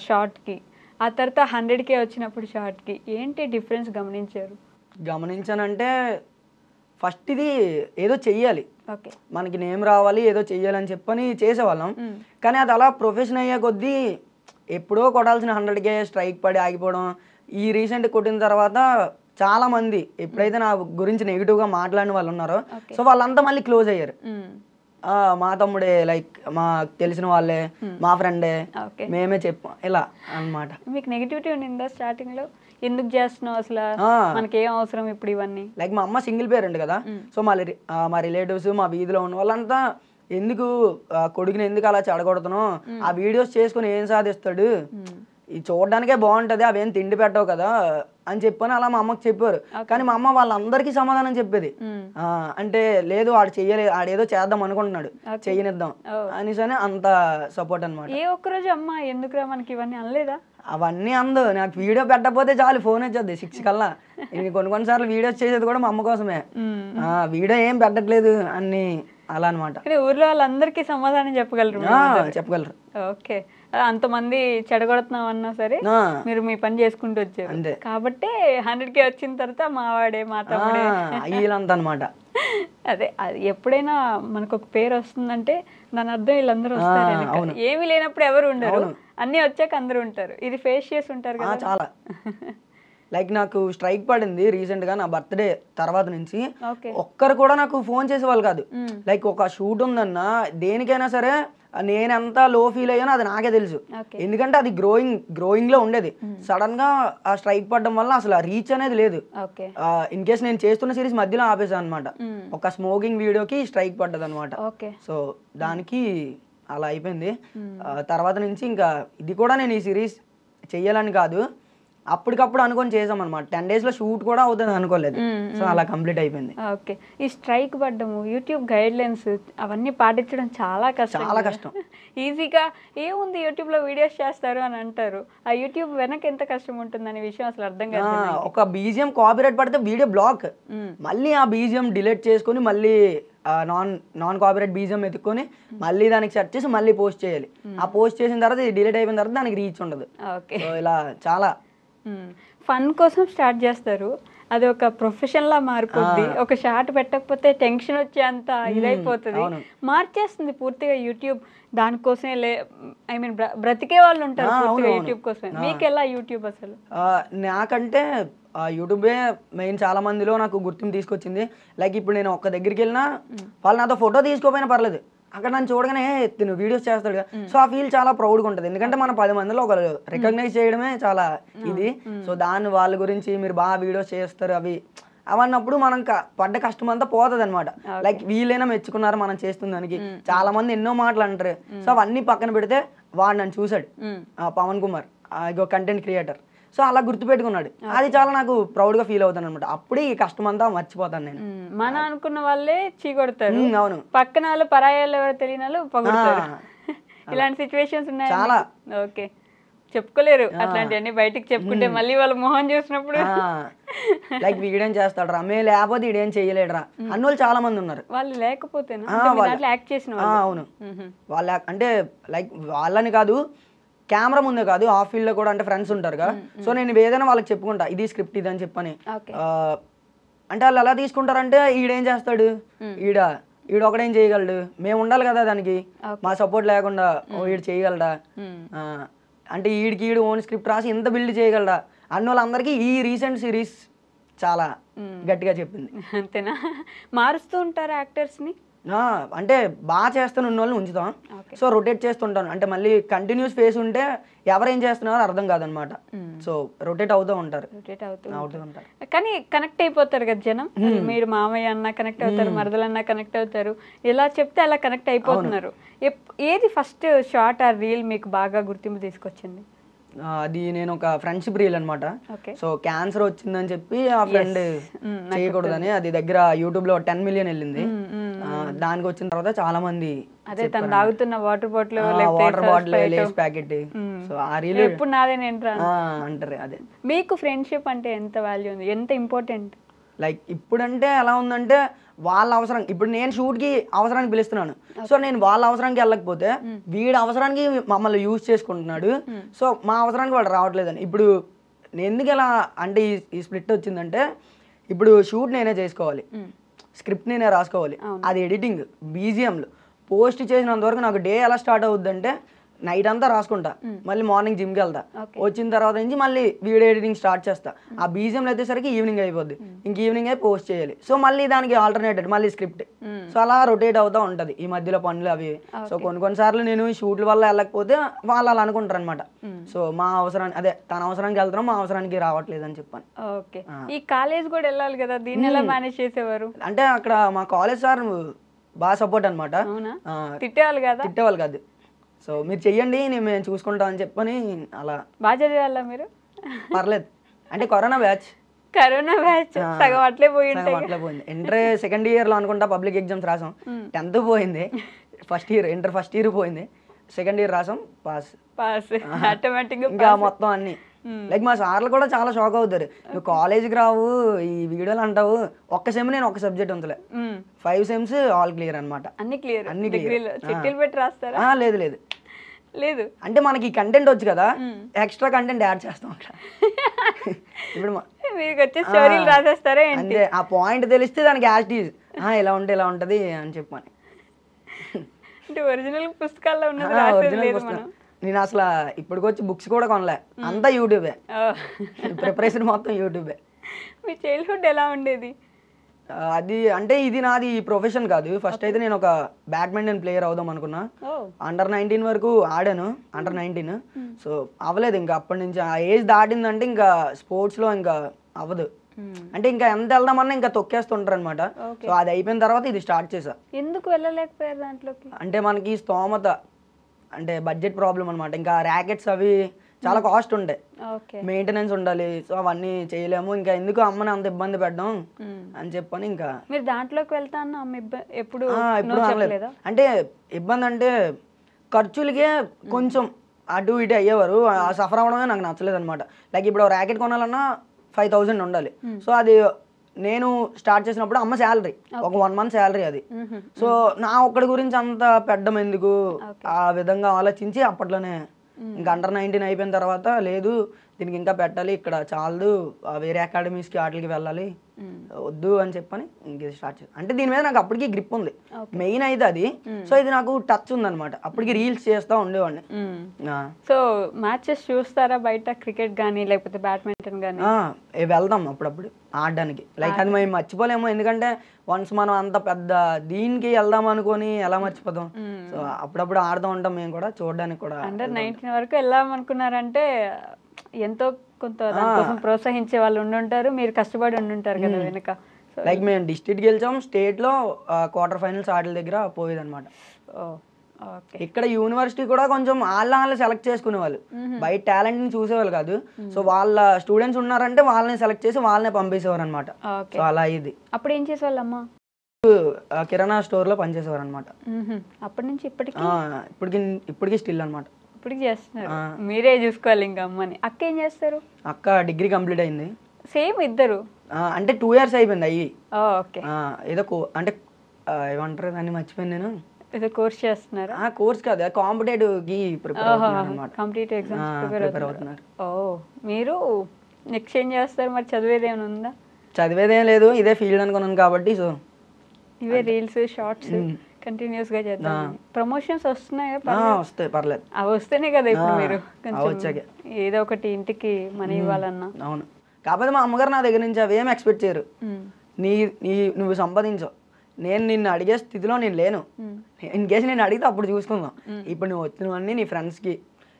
షార్ట్ కి, ఆ తర్వాత 100K వచ్చినప్పుడు షార్ట్ కి ఏంటి డిఫరెన్స్ గమనించానంటే ఫస్ట్ ఇది ఏదో చెయ్యాలి, మనకి నేమ్ రావాలి, ఏదో చెయ్యాలని చెప్పని చేసేవాళ్ళం. కానీ అది అలా ప్రొఫెషన్ అయ్యే కొద్దీ ఎప్పుడో కొట్టాల్సిన 100K స్ట్రైక్ పడి ఆగిపోవడం. ఈ రీసెంట్ కొట్టిన తర్వాత చాలా మంది ఎప్పుడైతే నా గురించి నెగిటివ్ గా మాట్లాడిన వాళ్ళు ఉన్నారో సో వాళ్ళంతా మళ్ళీ క్లోజ్ అయ్యారు. మా తమ్ముడే, లైక్ మా తెలిసిన వాళ్ళే, మా ఫ్రెండే, మేమే చెప్పాం ఇలా అన్నమాట. మీకు నెగిటివిటీ ఉండిందా స్టార్టింగ్ లో? ఎందుకు చేస్తున్నావు అసలు, మనకి ఏం అవసరం ఇప్పుడు ఇవన్నీ? లైక్ మా అమ్మ సింగిల్ పేరెంట్ కదా, సో మా రిలేటివ్స్ మా వీధిలో ఉన్న వాళ్ళంతా ఎందుకు కొడుకుని ఎందుకు అలా చెడగొడుతున్నావు, ఆ వీడియోస్ చేసుకుని ఏం సాధిస్తాడు, ఇది చూడడానికే బాగుంటది, అవేం తిండి పెట్టవు కదా అని చెప్పని అలా మా అమ్మకి చెప్పారు. కానీ మా అమ్మ వాళ్ళందరికీ సమాధానం చెప్పేది, అంటే లేదు ఆడు చెయ్యలేదు, ఆడేదో చేద్దాం అనుకుంటున్నాడు, చెయ్యనిద్దాం అనేసి అంత సపోర్ట్ అనమాట. ఏ ఒక్కరోజు అమ్మ ఎందుకురా మనకి ఇవన్నీ అనలేదా? అవన్నీ అందు, నాకు వీడియో పెట్టకపోతే చాలు ఫోన్ వచ్చేది 6 కల్లా. నేను కొన్నిసార్లు వీడియోస్ చేసేది కూడా మా అమ్మ కోసమే, వీడియో ఏం పెట్టట్లేదు అన్ని అలా అనమాట. ఊర్లో వాళ్ళందరికీ సమాధానం చెప్పగలరు. చెప్పగలరు. ఓకే, అంతమంది చెడగొడుతున్నాం అన్నా సరే మీరు మీ పని చేసుకుంటూ వచ్చారు కాబట్టి 100K వచ్చిన తర్వాత మావాడే మా తమ్ముడే వీళ్ళంతా అనమాట. అదే అది ఎప్పుడైనా మనకు ఒక పేరు వస్తుందంటే దాని అర్థం వీళ్ళందరూ వస్తారు. ఏమీ లేనప్పుడు ఎవరు ఉండరు, అన్ని వచ్చాక అందరూ ఉంటారు. ఇది ఫేస్ చేసి ఉంటారు కదా చాలా. లైక్ నాకు స్ట్రైక్ పడింది రీసెంట్ గా నా బర్త్డే తర్వాత నుంచి. ఒక్కరు కూడా నాకు ఫోన్ చేసేవాళ్ళు కాదు. లైక్ ఒక షూట్ ఉందన్నా దేనికైనా సరే నేను ఎంత లో ఫీల్ అయ్యానో అది నాకే తెలుసు. ఎందుకంటే అది గ్రోయింగ్ లో ఉండేది. సడన్ గా ఆ స్ట్రైక్ పడడం వల్ల అసలు ఆ రీచ్ అనేది లేదు. ఇన్ కేస్ నేను చేస్తున్న సిరీస్ మధ్యలో ఆపేసాను అనమాట. ఒక స్మోకింగ్ వీడియోకి స్ట్రైక్ పడ్డది అనమాట. సో దానికి అలా అయిపోయింది. తర్వాత నుంచి ఇంకా ఇది కూడా నేను ఈ సిరీస్ చెయ్యాలని కాదు, అప్పటికప్పుడు అనుకొని చేసాం అనమాట. 10 days లో షూట్ కూడా అవుతుంది అనుకోలేదు. సో అలా కంప్లీట్ అయిపోయింది. ఓకే. ఈ స్ట్రైక్ పడ్డము, యూట్యూబ్ గైడ్ లైన్స్ అవన్నీ పాటించడం చాలా కష్టం. ఈజీగా ఏముంది యూట్యూబ్ లో వీడియోస్ చేస్తారు అని అంటారు. ఆ యూట్యూబ్ వెనక ఎంత కష్టం ఉంటుంది అనే విషయం అసలు అర్థం కాదు. ఒక బీజిఎం కాపీరైట్ పడితే వీడియో బ్లాక్, మళ్ళీ ఆ బీజిఎం డిలీట్ చేసుకుని మళ్ళీ నాన్ కాపీరైట్ బీజిఎం ఎత్తుకొని మళ్ళీ దానికి సెర్చ్ చేసి మళ్ళీ పోస్ట్ చేయాలి. ఆ పోస్ట్ చేసిన తర్వాత ఇది డిలీట్ అయిపోయిన తర్వాత దానికి రీచ్ ఉండదు. ఇలా చాలా ఫన్ కోసం స్టార్ట్ చేస్తారు, అది ఒక ప్రొఫెషన్ లా మారిపోద్ది. ఒక షార్ట్ పెట్టకపోతే టెన్షన్ వచ్చే అంత ఇదైపోతుంది, మార్చేస్తుంది పూర్తిగా యూట్యూబ్. దానికోసమే ఐ మీన్ బ్రతికే వాళ్ళు ఉంటారు పూర్తిగా యూట్యూబ్ కోసమే. మీకు ఎలా యూట్యూబ్ అసలు? నాకంటే యూట్యూబే మెయిన్ చాలా మందిలో నాకు గుర్తింపు తీసుకొచ్చింది. లైక్ ఇప్పుడు నేను ఒక్క దగ్గరికి వెళ్ళినా వాళ్ళు నాతో ఫోటో తీసుకోపోయినా పర్లేదు, అక్కడ నన్ను చూడగానే తిను వీడియోస్ చేస్తాడు కదా. సో ఆ ఫీల్ చాలా ప్రౌడ్గా ఉంటుంది. ఎందుకంటే మనం 10 మందిలో ఒకరు రికగ్నైజ్ చేయడమే చాలా ఇది. సో దాని వాళ్ళ గురించి మీరు బాగా వీడియోస్ చేస్తారు అవి అవన్నప్పుడు మనం పడ్డ కష్టం అంతా పోతుంది అనమాట. లైక్ వీళ్ళైనా మెచ్చుకున్నారు మనం చేస్తున్న దానికి. చాలా మంది ఎన్నో మాటలు అంటారు. సో అవన్నీ పక్కన పెడితే వాడు నన్ను చూసాడు, Pavan Kumar content creator, so అలా గుర్తుపెట్టుకున్నాడు. అది చాలా నాకు ప్రౌడ్ గా ఫీల్ అవుతాను అనమాట. అప్పుడే ఈ కష్టం అంతా మర్చిపోతాను నేను. మన అనుకున్న వాళ్ళే చీకొడతారు, అవును, పక్కన వాళ్ళు పరాయి వాళ్ళు ఎవరో తెలియని వాళ్ళు పొగుడతారు. ఇలాంటి సిచ్యువేషన్స్ ఉన్నాయి చాలా. ఓకే, చెప్పుకోలేరు అట్లాంటివన్నీ బయటికి చెప్పుకుంటే మళ్ళీ వాళ్ళ మొహం చూసినప్పుడు లైక్ వీడేం చేస్తాడు రా, మే లేకపోతే వీడేం చేయలేడురా అన్నోళ్ళు చాలా మంది ఉన్నారు. వాళ్ళు లేకపోతే యాక్ట్ చేసిన అవును, వాళ్ళ అంటే లైక్ వాళ్ళని కాదు, కెమెరా ముందే కాదు ఆఫ్ ఫీల్డ్ లో కూడా అంటే ఫ్రెండ్స్ ఉంటారు కదా. సో నేను ఏదైనా వాళ్ళకి చెప్పుకుంటా ఇది స్క్రిప్ట్ ఇది అని చెప్పని. అంటే వాళ్ళు ఎలా తీసుకుంటారంటే ఈడేం చేస్తాడు, ఈడ ఒకడేం చేయగలడు, మేము ఉండాలి కదా దానికి, మా సపోర్ట్ లేకుండా ఈడు చేయగలడా, అంటే ఈడు ఓన్ స్క్రిప్ట్ రాసి ఇంత బిల్డ్ చేయగలడా అన్న వాళ్ళందరికీ ఈ రీసెంట్ సిరీస్ చాలా గట్టిగా చెప్పింది. అంతేనా? మారుస్తూ ఉంటారు యాక్టర్స్ ని? అంటే బాగా చేస్తున్న వాళ్ళని ఉంచుతాం. సో రొటేట్ చేస్తుంటాను. అంటే మళ్ళీ కంటిన్యూస్ ఫేస్ ఉంటే ఎవరేం చేస్తున్నారో అర్థం కాదనమాట. సో రొటేట్ అవుతూ ఉంటారు. కానీ కనెక్ట్ అయిపోతారు కదా జనం. మీరు మామయ్య అన్న కనెక్ట్ అవుతారు, మరదలన్నా కనెక్ట్ అవుతారు. ఎలా చెప్తే అలా కనెక్ట్ అయిపోతున్నారు. ఏది ఫస్ట్ షార్ట్ ఆర్ రీల్ మీకు బాగా గుర్తింపు తీసుకొచ్చింది? అది నేను ఒక ఫ్రెండ్షిప్ రీల్ అనమాట. సో క్యాన్సర్ వచ్చిందని చెప్పి ఆ ఫ్రెండ్ చేయకూడదని అది దగ్గర యూట్యూబ్ లో 10 million వెళ్ళింది. దానికి వచ్చిన తర్వాత చాలా మంది water bottle Lay's packet, so ఆ రీల్ ఎప్పుడు నాదేనే అంటారు. అదే మీకు ఫ్రెండ్షిప్ అంటే ఎంత వాల్యూ ఉంది, ఎంత ఇంపార్టెంట్? లైక్ ఇప్పుడంటే ఎలా ఉందంటే వాళ్ళ అవసరం, ఇప్పుడు నేను షూట్కి అవసరానికి పిలుస్తున్నాను, సో నేను వాళ్ళ అవసరానికి వెళ్ళకపోతే వీడి అవసరానికి మమ్మల్ని యూజ్ చేసుకుంటున్నాడు. సో మా అవసరానికి వాడు రావట్లేదని. ఇప్పుడు ఎందుకు ఎలా అంటే ఈ స్ప్లిట్ వచ్చిందంటే, ఇప్పుడు షూట్ నేనే చేసుకోవాలి, స్క్రిప్ట్ నేనే రాసుకోవాలి, అది ఎడిటింగ్ బీజిఎంలు పోస్ట్ చేసినంత వరకు నాకు డే ఎలా స్టార్ట్ అవుద్ది అంటే నైట్ అంతా రాసుకుంటా, మళ్ళీ మార్నింగ్ జిమ్కి వెళ్తా, వచ్చిన తర్వాత నుంచి మళ్ళీ వీడియో ఎడిటింగ్ స్టార్ట్ చేస్తా. ఆ బీజిఎంలు వచ్చేసరికి ఈవినింగ్ అయిపోద్ది, ఇంక ఈవినింగ్ అయి పోస్ట్ చేయాలి. సో మళ్ళీ దానికి ఆల్టర్నేటెడ్ మళ్ళీ స్క్రిప్ట్, సో అలా రొటేట్ అవుతూ ఉంటుంది ఈ మధ్యలో పనులు అవి. సో కొన్నిసార్లు నేను షూట్ల వల్ల వెళ్ళకపోతే వాళ్ళు అలా అనుకుంటారు అనమాట. సో మా అవసరానికి అదే తన అవసరానికి వెళ్తున్నాం, మా అవసరానికి రావట్లేదు అని చెప్పాను. ఓకే, ఈ కాలేజ్ కూడా వెళ్ళాలి కదా, దీన్ని ఎలా మేనేజ్ చేసేవారు? అంటే అక్కడ మా కాలేజ్ సార్ బాగా సపోర్ట్ అనమాట. తిట్టేవాళ్ళు కదా? తిట్టేవాళ్ళు కాదు, సో మీరు చెయ్యండి మేము చూసుకుంటాం అని చెప్పని అలా. బాగా చదివాళ్ళ మీరు? పర్లేదు, అంటే కరోనా బ్యాచ్ సగం అట్లే పోయింది. ఇంటర్ సెకండ్ ఇయర్ లో అనుకుంటా పబ్లిక్ ఎగ్జామ్స్ రాసాం, 10th పోయింది, ఇంటర్ ఫస్ట్ ఇయర్ పోయింది, సెకండ్ ఇయర్ రాసాం, పాస్ ఆటోమేటిక్. ఇంకా మొత్తం అన్ని లైక్ మా సార్లు కూడా చాలా షాక్ అవుతారు, నువ్వు కాలేజ్కి రావు ఈ వీడియోలు అంటావు. ఒక్క సెమ్ నేను ఒక సబ్జెక్ట్ ఉంచలే, 5 సెమ్స్ ఆల్ క్లియర్ అనమాట. అన్ని క్లియర్. చిట్టీలు పెట్టి రాస్తారా? లేదు లేదు, లేదు. అంటే మనకి కంటెంట్ వచ్చు కదా, ఎక్స్ట్రా కంటెంట్ యాడ్ చేస్తాం అక్కడ. ఇప్పుడు మీకు వచ్చే స్టోరీలు రాసేస్తారా ఏంటి? అంటే ఆ పాయింట్ తెలిస్తే దానికి యాక్టీవ్ ఇలా ఉంటే ఇలా ఉంటది అని చెప్పని. అంటే ఒరిజినల్ పుస్తకాల్లో ఉన్నది రాసేది లేదు మనం. నేను అసలు ఇప్పటికొచ్చి బుక్స్ కూడా కొనలే, అంతా యూట్యూబే. ప్రిపరేషన్ మొత్తం యూట్యూబే. మీ చైల్డ్హుడ్ ఎలా ఉండేది? అది అంటే ఇది నాది ప్రొఫెషన్ కాదు. ఫస్ట్ అయితే నేను ఒక బ్యాడ్మింటన్ ప్లేయర్ అవుదాం అనుకున్నా. అండర్ 19 వరకు ఆడాను, అండర్ 19. సో అవ్వలేదు ఇంకా. అప్పటి నుంచి ఆ ఏజ్ దాటిందంటే ఇంకా స్పోర్ట్స్లో ఇంకా అవ్వదు. అంటే ఇంకా ఎంత వెళ్దామన్నా ఇంకా తొక్కేస్తుంటారు అనమాట. సో అది అయిపోయిన తర్వాత ఇది స్టార్ట్ చేసా. ఎందుకు వెళ్ళలేకపోయారు దాంట్లోకి? అంటే మనకి స్తోమత, అంటే బడ్జెట్ ప్రాబ్లం అనమాట. ఇంకా ర్యాకెట్స్ అవి చాలా కాస్ట్ ఉంటాయి, మెయింటెనెన్స్ ఉండాలి. సో అవన్నీ చేయలేము. ఇంకా ఎందుకు అమ్మని అంత ఇబ్బంది పెట్టడం అని చెప్పని ఇంకా. మీరు దాంట్లోకి వెళ్తా అన్న అమ్మ ఎప్పుడు అంటే ఇబ్బంది అంటే ఖర్చులకే కొంచెం అటు ఇటు అయ్యేవారు. ఆ సఫర్ అవ్వడమే నాకు నచ్చలేదు అనమాట. లైక్ ఇప్పుడు ర్యాకెట్ కొనాలన్నా 5,000 ఉండాలి. సో అది నేను స్టార్ట్ చేసినప్పుడు అమ్మ శాలరీ ఒక 1 month శాలరీ అది. సో నా ఒక్కడి గురించి అంత పెట్టడం ఎందుకు, ఆ విధంగా ఆలోచించి అప్పట్లోనే ఇంకా అండర్ 19 అయిపోయిన తర్వాత లేదు దీనికి ఇంకా పెట్టాలి, ఇక్కడ చాలదు, వేరే అకాడమీస్కి వాటికి వెళ్ళాలి, వద్దు అని చెప్పని ఇంక స్టార్ట్ చేస్తాను. అంటే దీని మీద నాకు అప్పటికి గ్రిప్ ఉంది, మెయిన్ అయితే అది. సో ఇది నాకు టచ్ ఉందన్నమాట. అప్పటికి రీల్స్ చేస్తూ ఉండేవాడిని. సో మ్యాచెస్ చూస్తారా బయట, క్రికెట్ కానీ లేకపోతే బ్యాడ్మింటన్ కానీ? వెళ్దాం అప్పుడప్పుడు ఆడడానికి. లైక్ అది మేము మర్చిపోలేము, ఎందుకంటే వన్స్ మనం అంత పెద్ద దీనికి వెళ్దాం అనుకొని ఎలా మర్చిపోతాం. సో అప్పుడప్పుడు ఆడుతూ ఉంటాం మేము కూడా, చూడడానికి కూడా. అండర్ 19 వరకు వెళ్దాం అనుకున్నారంటే ఎంతో కొంత దానికోసం ప్రోత్సహించే వాళ్ళు ఉండుంటారు, మీరు కష్టపడి ఉండుంటారు కదా వెనక. లైక్ మేము డిస్ట్రిక్ట్ గెలిచాం, స్టేట్లో క్వార్టర్ ఫైనల్స్ ఆటల దగ్గర పోయేదన్నమాట. ఇక్కడ యూనివర్సిటీ కూడా కొంచెం వాళ్ళ సెలెక్ట్ చేసుకునే వాళ్ళు, బయట టాలెంట్ ని చూసేవాళ్ళు కాదు. సో వాళ్ళ స్టూడెంట్స్ ఉన్నారంటే వాళ్ళని సెలెక్ట్ చేసి వాళ్ళనే పంపేసేవారు అనమాట. సో అలా ఇది. అప్పుడు ఏం చేసేవాళ్ళమ్మా? కిరాణా స్టోర్ లో పనిచేసేవారు అనమాట. అప్పటి నుంచి ఇప్పటికి స్టిల్ అనమాట. ఇప్పటికి చేస్తున్నారు, మీరే చూసుకోవాలి ఇంకా అమ్మని. అక్క ఏం చేస్తారు? అక్క డిగ్రీ కంప్లీట్ అయింది. సేమ్ ఇద్దరు? అంటే 2 years అయిపోయింది అయ్యి. ఏదో అంటే ఏమంటారు దాన్ని, మర్చిపోయాను నేను. ఏదో కోర్స్ చేస్తున్నారు? కోర్స్ కాదు, కాంపిటేటివ్ కి ప్రిపేర్ అవుతున్నారు, కాంపిటేటివ్ ఎగ్జామ్స్ ప్రిపేర్ అవుతున్నారు. మీరు నెక్స్ట్ ఏం చేస్తారు మరి? చదివేది ఏమైనా ఉందా? చదివేదేం లేదు, ఇదే ఫీల్డ్ అనుకున్నాను కాబట్టి. సో ఇవే రీల్స్ షార్ట్స్ కంటిన్యూస్ గా చేద్దాం. ప్రమోషన్స్ వస్తున్నాయా? వస్తాయి, పర్లేదు. అవి వస్తేనే కదా ఇప్పుడు మీరు కొంచెం ఏదో ఒకటి ఇంటికి మనీ ఇవ్వాలన్నా. అవును, కాకపోతే మా అమ్మగారు నా దగ్గర నుంచి అవి ఏం ఎక్స్పెక్ట్ చేయరు. నువ్వు సంపాదించవు, నేను నిన్ను అడిగే స్థితిలో నేను లేను. ఇన్ కేసు నేను అడిగితే అప్పుడు చూసుకుందాం. ఇప్పుడు నువ్వు వచ్చినవన్నీ నీ ఫ్రెండ్స్కి,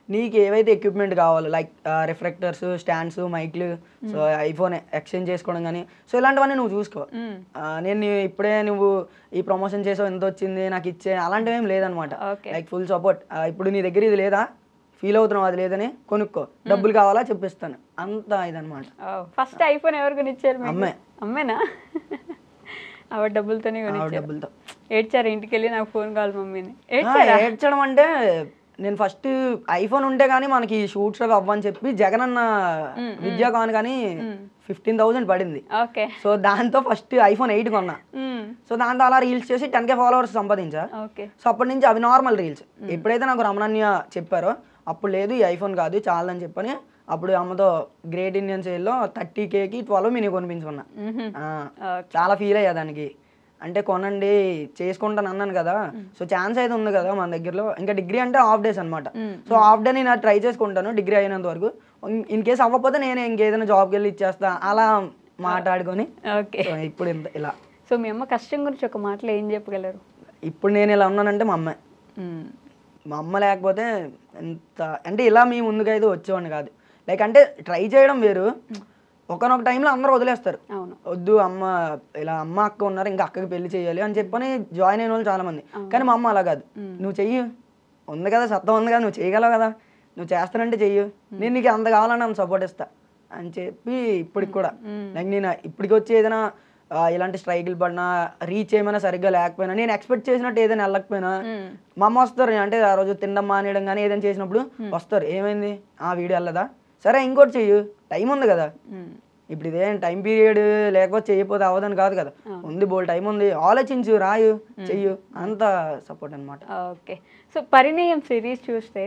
నీకు ఏవైతే ఎక్విప్మెంట్ కావాలో లైక్ రిఫ్లెక్టర్స్, స్టాండ్స్, మైక్లు, సో ఐఫోన్ ఎక్స్చేంజ్ చేసుకోవడం కానీ, సో ఇలాంటివన్నీ నువ్వు చూసుకో. నేను ఇప్పుడే నువ్వు ఈ ప్రమోషన్ చేసావు, ఎంత వచ్చింది నాకు ఇచ్చే, అలాంటివి ఏం లేదనమాట. Like full support. ఇప్పుడు నీ దగ్గర ఇది లేదా, ఫీల్ అవుతున్నావు అది లేదని, కొనుక్కో, డబ్బులు కావాలా చెప్పిస్తాను, అంత ఇదనమాట. ఫస్ట్ ఐఫోన్ ఎవరు కొనిచ్చారు? అమ్మేనా? ఆవిడ డబ్బులతోనే కొనిచ్చారు. డబ్బులతో ఏడ్చారు ఇంటికి వెళ్ళి, నాకు ఫోన్ కావాలి మమ్మీని? ఏడ్చడం అంటే నేను ఫస్ట్ ఐఫోన్ ఉంటే గానీ మనకి షూట్స్ అవి అవ్వని చెప్పి జగన్ అన్న విద్యా కాన్ కానీ 15,000 పడింది. సో దాంతో ఫస్ట్ ఐఫోన్ 8 కొన్నా. సో దాంతో అలా రీల్స్ చేసి 10K ఫాలోవర్స్ సంపాదించా. సో అప్పటి నుంచి అవి నార్మల్ రీల్స్. ఎప్పుడైతే నాకు రమణన్య చెప్పారో అప్పుడు లేదు ఈ ఐఫోన్ కాదు చాలని చెప్పని, అప్పుడు అమ్మతో గ్రేట్ ఇండియన్ సేల్లో 30Kకి 12 మినీ కొనిపించుకున్నా. చాలా ఫీల్ అయ్యా దానికి. అంటే కొనండి చేసుకుంటాను అన్నాను కదా, సో ఛాన్స్ అయితే ఉంది కదా మన దగ్గరలో. ఇంకా డిగ్రీ అంటే హాఫ్ డేస్ అనమాట. సో హాఫ్ డే నేను ట్రై చేసుకుంటాను డిగ్రీ అయినంత వరకు. ఇన్ కేసు అవ్వకపోతే నేను ఇంకేదైనా జాబ్కి వెళ్ళి ఇచ్చేస్తా, అలా మాట్లాడుకొని ఇప్పుడు ఇలా. సో మీ అమ్మ కష్టం గురించి ఒక మాటలో ఏం చెప్పగలరు? ఇప్పుడు నేను ఇలా ఉన్నానంటే మా అమ్మ లేకపోతే ఎంత అంటే ఇలా మీ ముందుకైతే వచ్చేవాడిని కాదు. లైక్ అంటే ట్రై చేయడం వేరు, ఒకనొక టైంలో అందరూ వదిలేస్తారు, వద్దు అమ్మ ఇలా అమ్మ అక్క ఉన్నారు ఇంకా అక్కకి పెళ్లి చేయాలి అని చెప్పని జాయిన్ అయిన వాళ్ళు చాలా మంది. కానీ మా అమ్మ అలా కాదు, నువ్వు చెయ్యి, ఉంది కదా సత్తా ఉంది కదా, నువ్వు చేయగలవు కదా, నువ్వు చేస్తానంటే చెయ్యు, నేను నీకు అంత కావాలని అంత సపోర్ట్ ఇస్తా అని చెప్పి ఇప్పటికి కూడా. లైక్ నేను ఇప్పటికి వచ్చి ఏదైనా ఇలాంటి స్ట్రైకులు పడినా, రీచ్ ఏమైనా సరిగ్గా లేకపోయినా, నేను ఎక్స్పెక్ట్ చేసినట్టు ఏదైనా వెళ్ళకపోయినా మా అమ్మ వస్తారు. అంటే ఆ రోజు తినడం మానేయడం కానీ ఏదైనా చేసినప్పుడు వస్తారు, ఏమైంది వీడియో వెళ్ళదా, సరే ఇంకోటి చెయ్యు, టైం ఉంది కదా, ఇప్పుడు ఇదేం టైం పీరియడ్ లేకపోతే చేయకపోతే అవ్వదని కాదు కదా, ఉంది బోల్ టైం ఉంది, ఆలోచించు, రాయు, చెయ్యు, అంత సపోర్ట్ అనమాట. ఓకే. సో పరిణయం సిరీస్ చూస్తే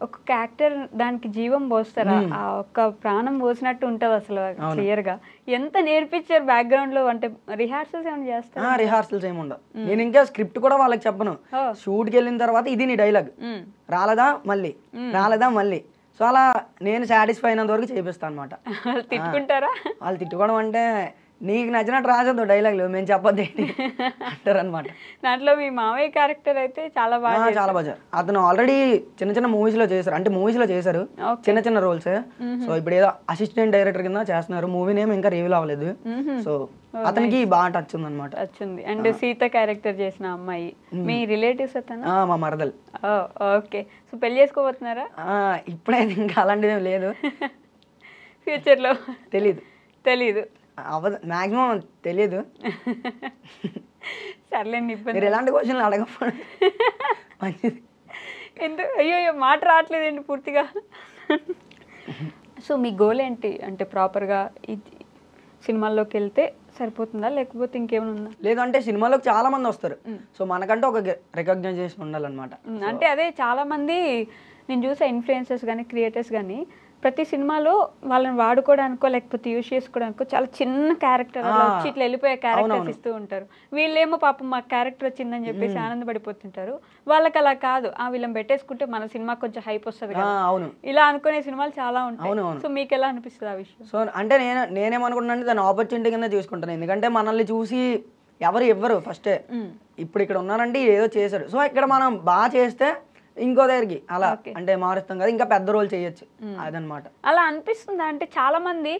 ఒక్కొక్క యాక్టర్ దానికి జీవం పోస్తారా, ఆ ఒక్క ప్రాణం పోసినట్టు ఉంటుంది అసలు క్లియర్గా. ఎంత నేర్పించారు బ్యాక్గ్రౌండ్ లో, అంటే రిహార్సల్స్ ఏమైనా చేస్తారా? రిహార్సల్స్ ఏమి ఉండవు, నేను ఇంకా స్క్రిప్ట్ కూడా వాళ్ళకి చెప్పను. షూట్కి వెళ్ళిన తర్వాత ఇది నీ డైలాగ్, రాలేదా మళ్ళీ, రాలేదా మళ్ళీ. సో అలా నేను సాటిస్ఫై అయినంత వరకు చేపిస్తాను అనమాట. తిట్టుకుంటారా? వాళ్ళు తిట్టుకోవడం అంటే నీకు నచ్చినట్టు రాసేద్దు డైలాగ్లు, మేము చెప్పొద్దు అంటారు అనమాట. దాంట్లో మీ మామయ్య క్యారెక్టర్ అయితే చాలా బాగా, అతను ఆల్రెడీ చిన్న చిన్న మూవీస్ లో చేశారు, అంటే మూవీస్ లో చేశారు చిన్న చిన్న రోల్స్. సో ఇప్పుడు ఏదో అసిస్టెంట్ డైరెక్టర్ కింద చేస్తున్నారు, మూవీ నేమ్ ఇంకా రివీల్ అవ్వలేదు. సో అతనికి బాగా టచ్ ఉంది అనమాట. వచ్చింది. అండ్ సీత క్యారెక్టర్ చేసిన అమ్మాయి మీ రిలేటివ్స్ అతను? మా మరదలు. ఓకే. సో పెళ్లి చేసుకోబోతున్నారా? ఇప్పుడైతే ఇంకా అలాంటిది లేదు, ఫ్యూచర్ లో తెలీదు, అవ్వదు మాక్సిమం తెలియదు. సర్లేండి, మీరు ఎలాంటి క్వశ్చన్లు అడగకపోవడం మంచిది. అయ్యో మాట రావట్లేదండి పూర్తిగా. సో మీ గోల్ ఏంటి, అంటే ప్రాపర్గా సినిమాల్లోకి వెళ్తే సరిపోతుందా లేకపోతే ఇంకేమైనా ఉందా? లేదంటే సినిమాలోకి చాలా మంది వస్తారు, సో మనకంటే ఒక రికగ్నైజేషన్ ఉండాలన్నమాట. అంటే అదే చాలా మంది నేను చూసే ఇన్ఫ్లుయెన్సర్స్ కానీ క్రియేటర్స్ కానీ ప్రతి సినిమాలో వాళ్ళని వాడుకోవడానికో లేకపోతే యూజ్ చేసుకోవడానికో చాలా చిన్న క్యారెక్టర్ వచ్చి ఇట్లా వెళ్ళిపోయే క్యారెక్టర్స్ ఇస్తూ ఉంటారు. వీళ్ళేమో పాపం మా క్యారెక్టర్ వచ్చిందని చెప్పేసి ఆనందపడిపోతుంటారు. వాళ్ళకి అలా కాదు, వీళ్ళని పెట్టేసుకుంటే మన సినిమా కొంచెం హైప్ వస్తుంది కదా, ఇలా అనుకునే సినిమాలు చాలా ఉంటాయి. సో మీకు ఎలా అనిపిస్తుంది ఆ విషయం? సో అంటే నేనేమనుకుంటున్నాను, దాని ఆపర్చునిటీ కింద చూసుకుంటాను. ఎందుకంటే మనల్ని చూసి ఎవరు ఇవ్వరు ఫస్టే. ఇప్పుడు ఇక్కడ ఉన్నారంటే ఏదో చేశారు, సో ఇక్కడ మనం బాగా చేస్తే ఇంకో దగ్గరికి అలా అంటే మారుస్తాం కదా, ఇంకా పెద్ద రోల్ చేయొచ్చు అదనమాట. అలా అనిపిస్తుందా? అంటే చాలా మంది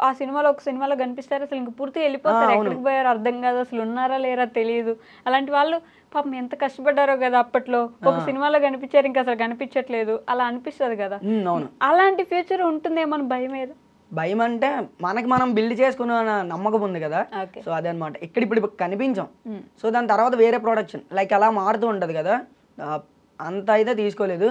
ఆ సినిమాలో ఒక సినిమాలో కనిపిస్తారు, అసలు ఇంక పూర్తిగా వెళ్ళిపోతారు, ఎక్కడికి పోయారు అర్థం కాదు, అసలు ఉన్నారా లేరా తెలియదు. అలాంటి వాళ్ళు పాపం ఎంత కష్టపడ్డారో కదా అప్పట్లో, ఒక సినిమాలో కనిపించారు ఇంకా అసలు కనిపించట్లేదు, అలా అనిపిస్తుంది కదా. అలాంటి ఫ్యూచర్ ఉంటుందేమో భయం ఏదో. భయం అంటే మనకి మనం బిల్డ్ చేసుకున్న నమ్మకం ఉంది కదా, సో అదే అనమాట. ఇప్పుడు కనిపించాం, సో దాని తర్వాత వేరే ప్రొడక్షన్ లైక్ అలా మారుతూ ఉంటది కదా, అంత అయితే తీసుకోలేదు,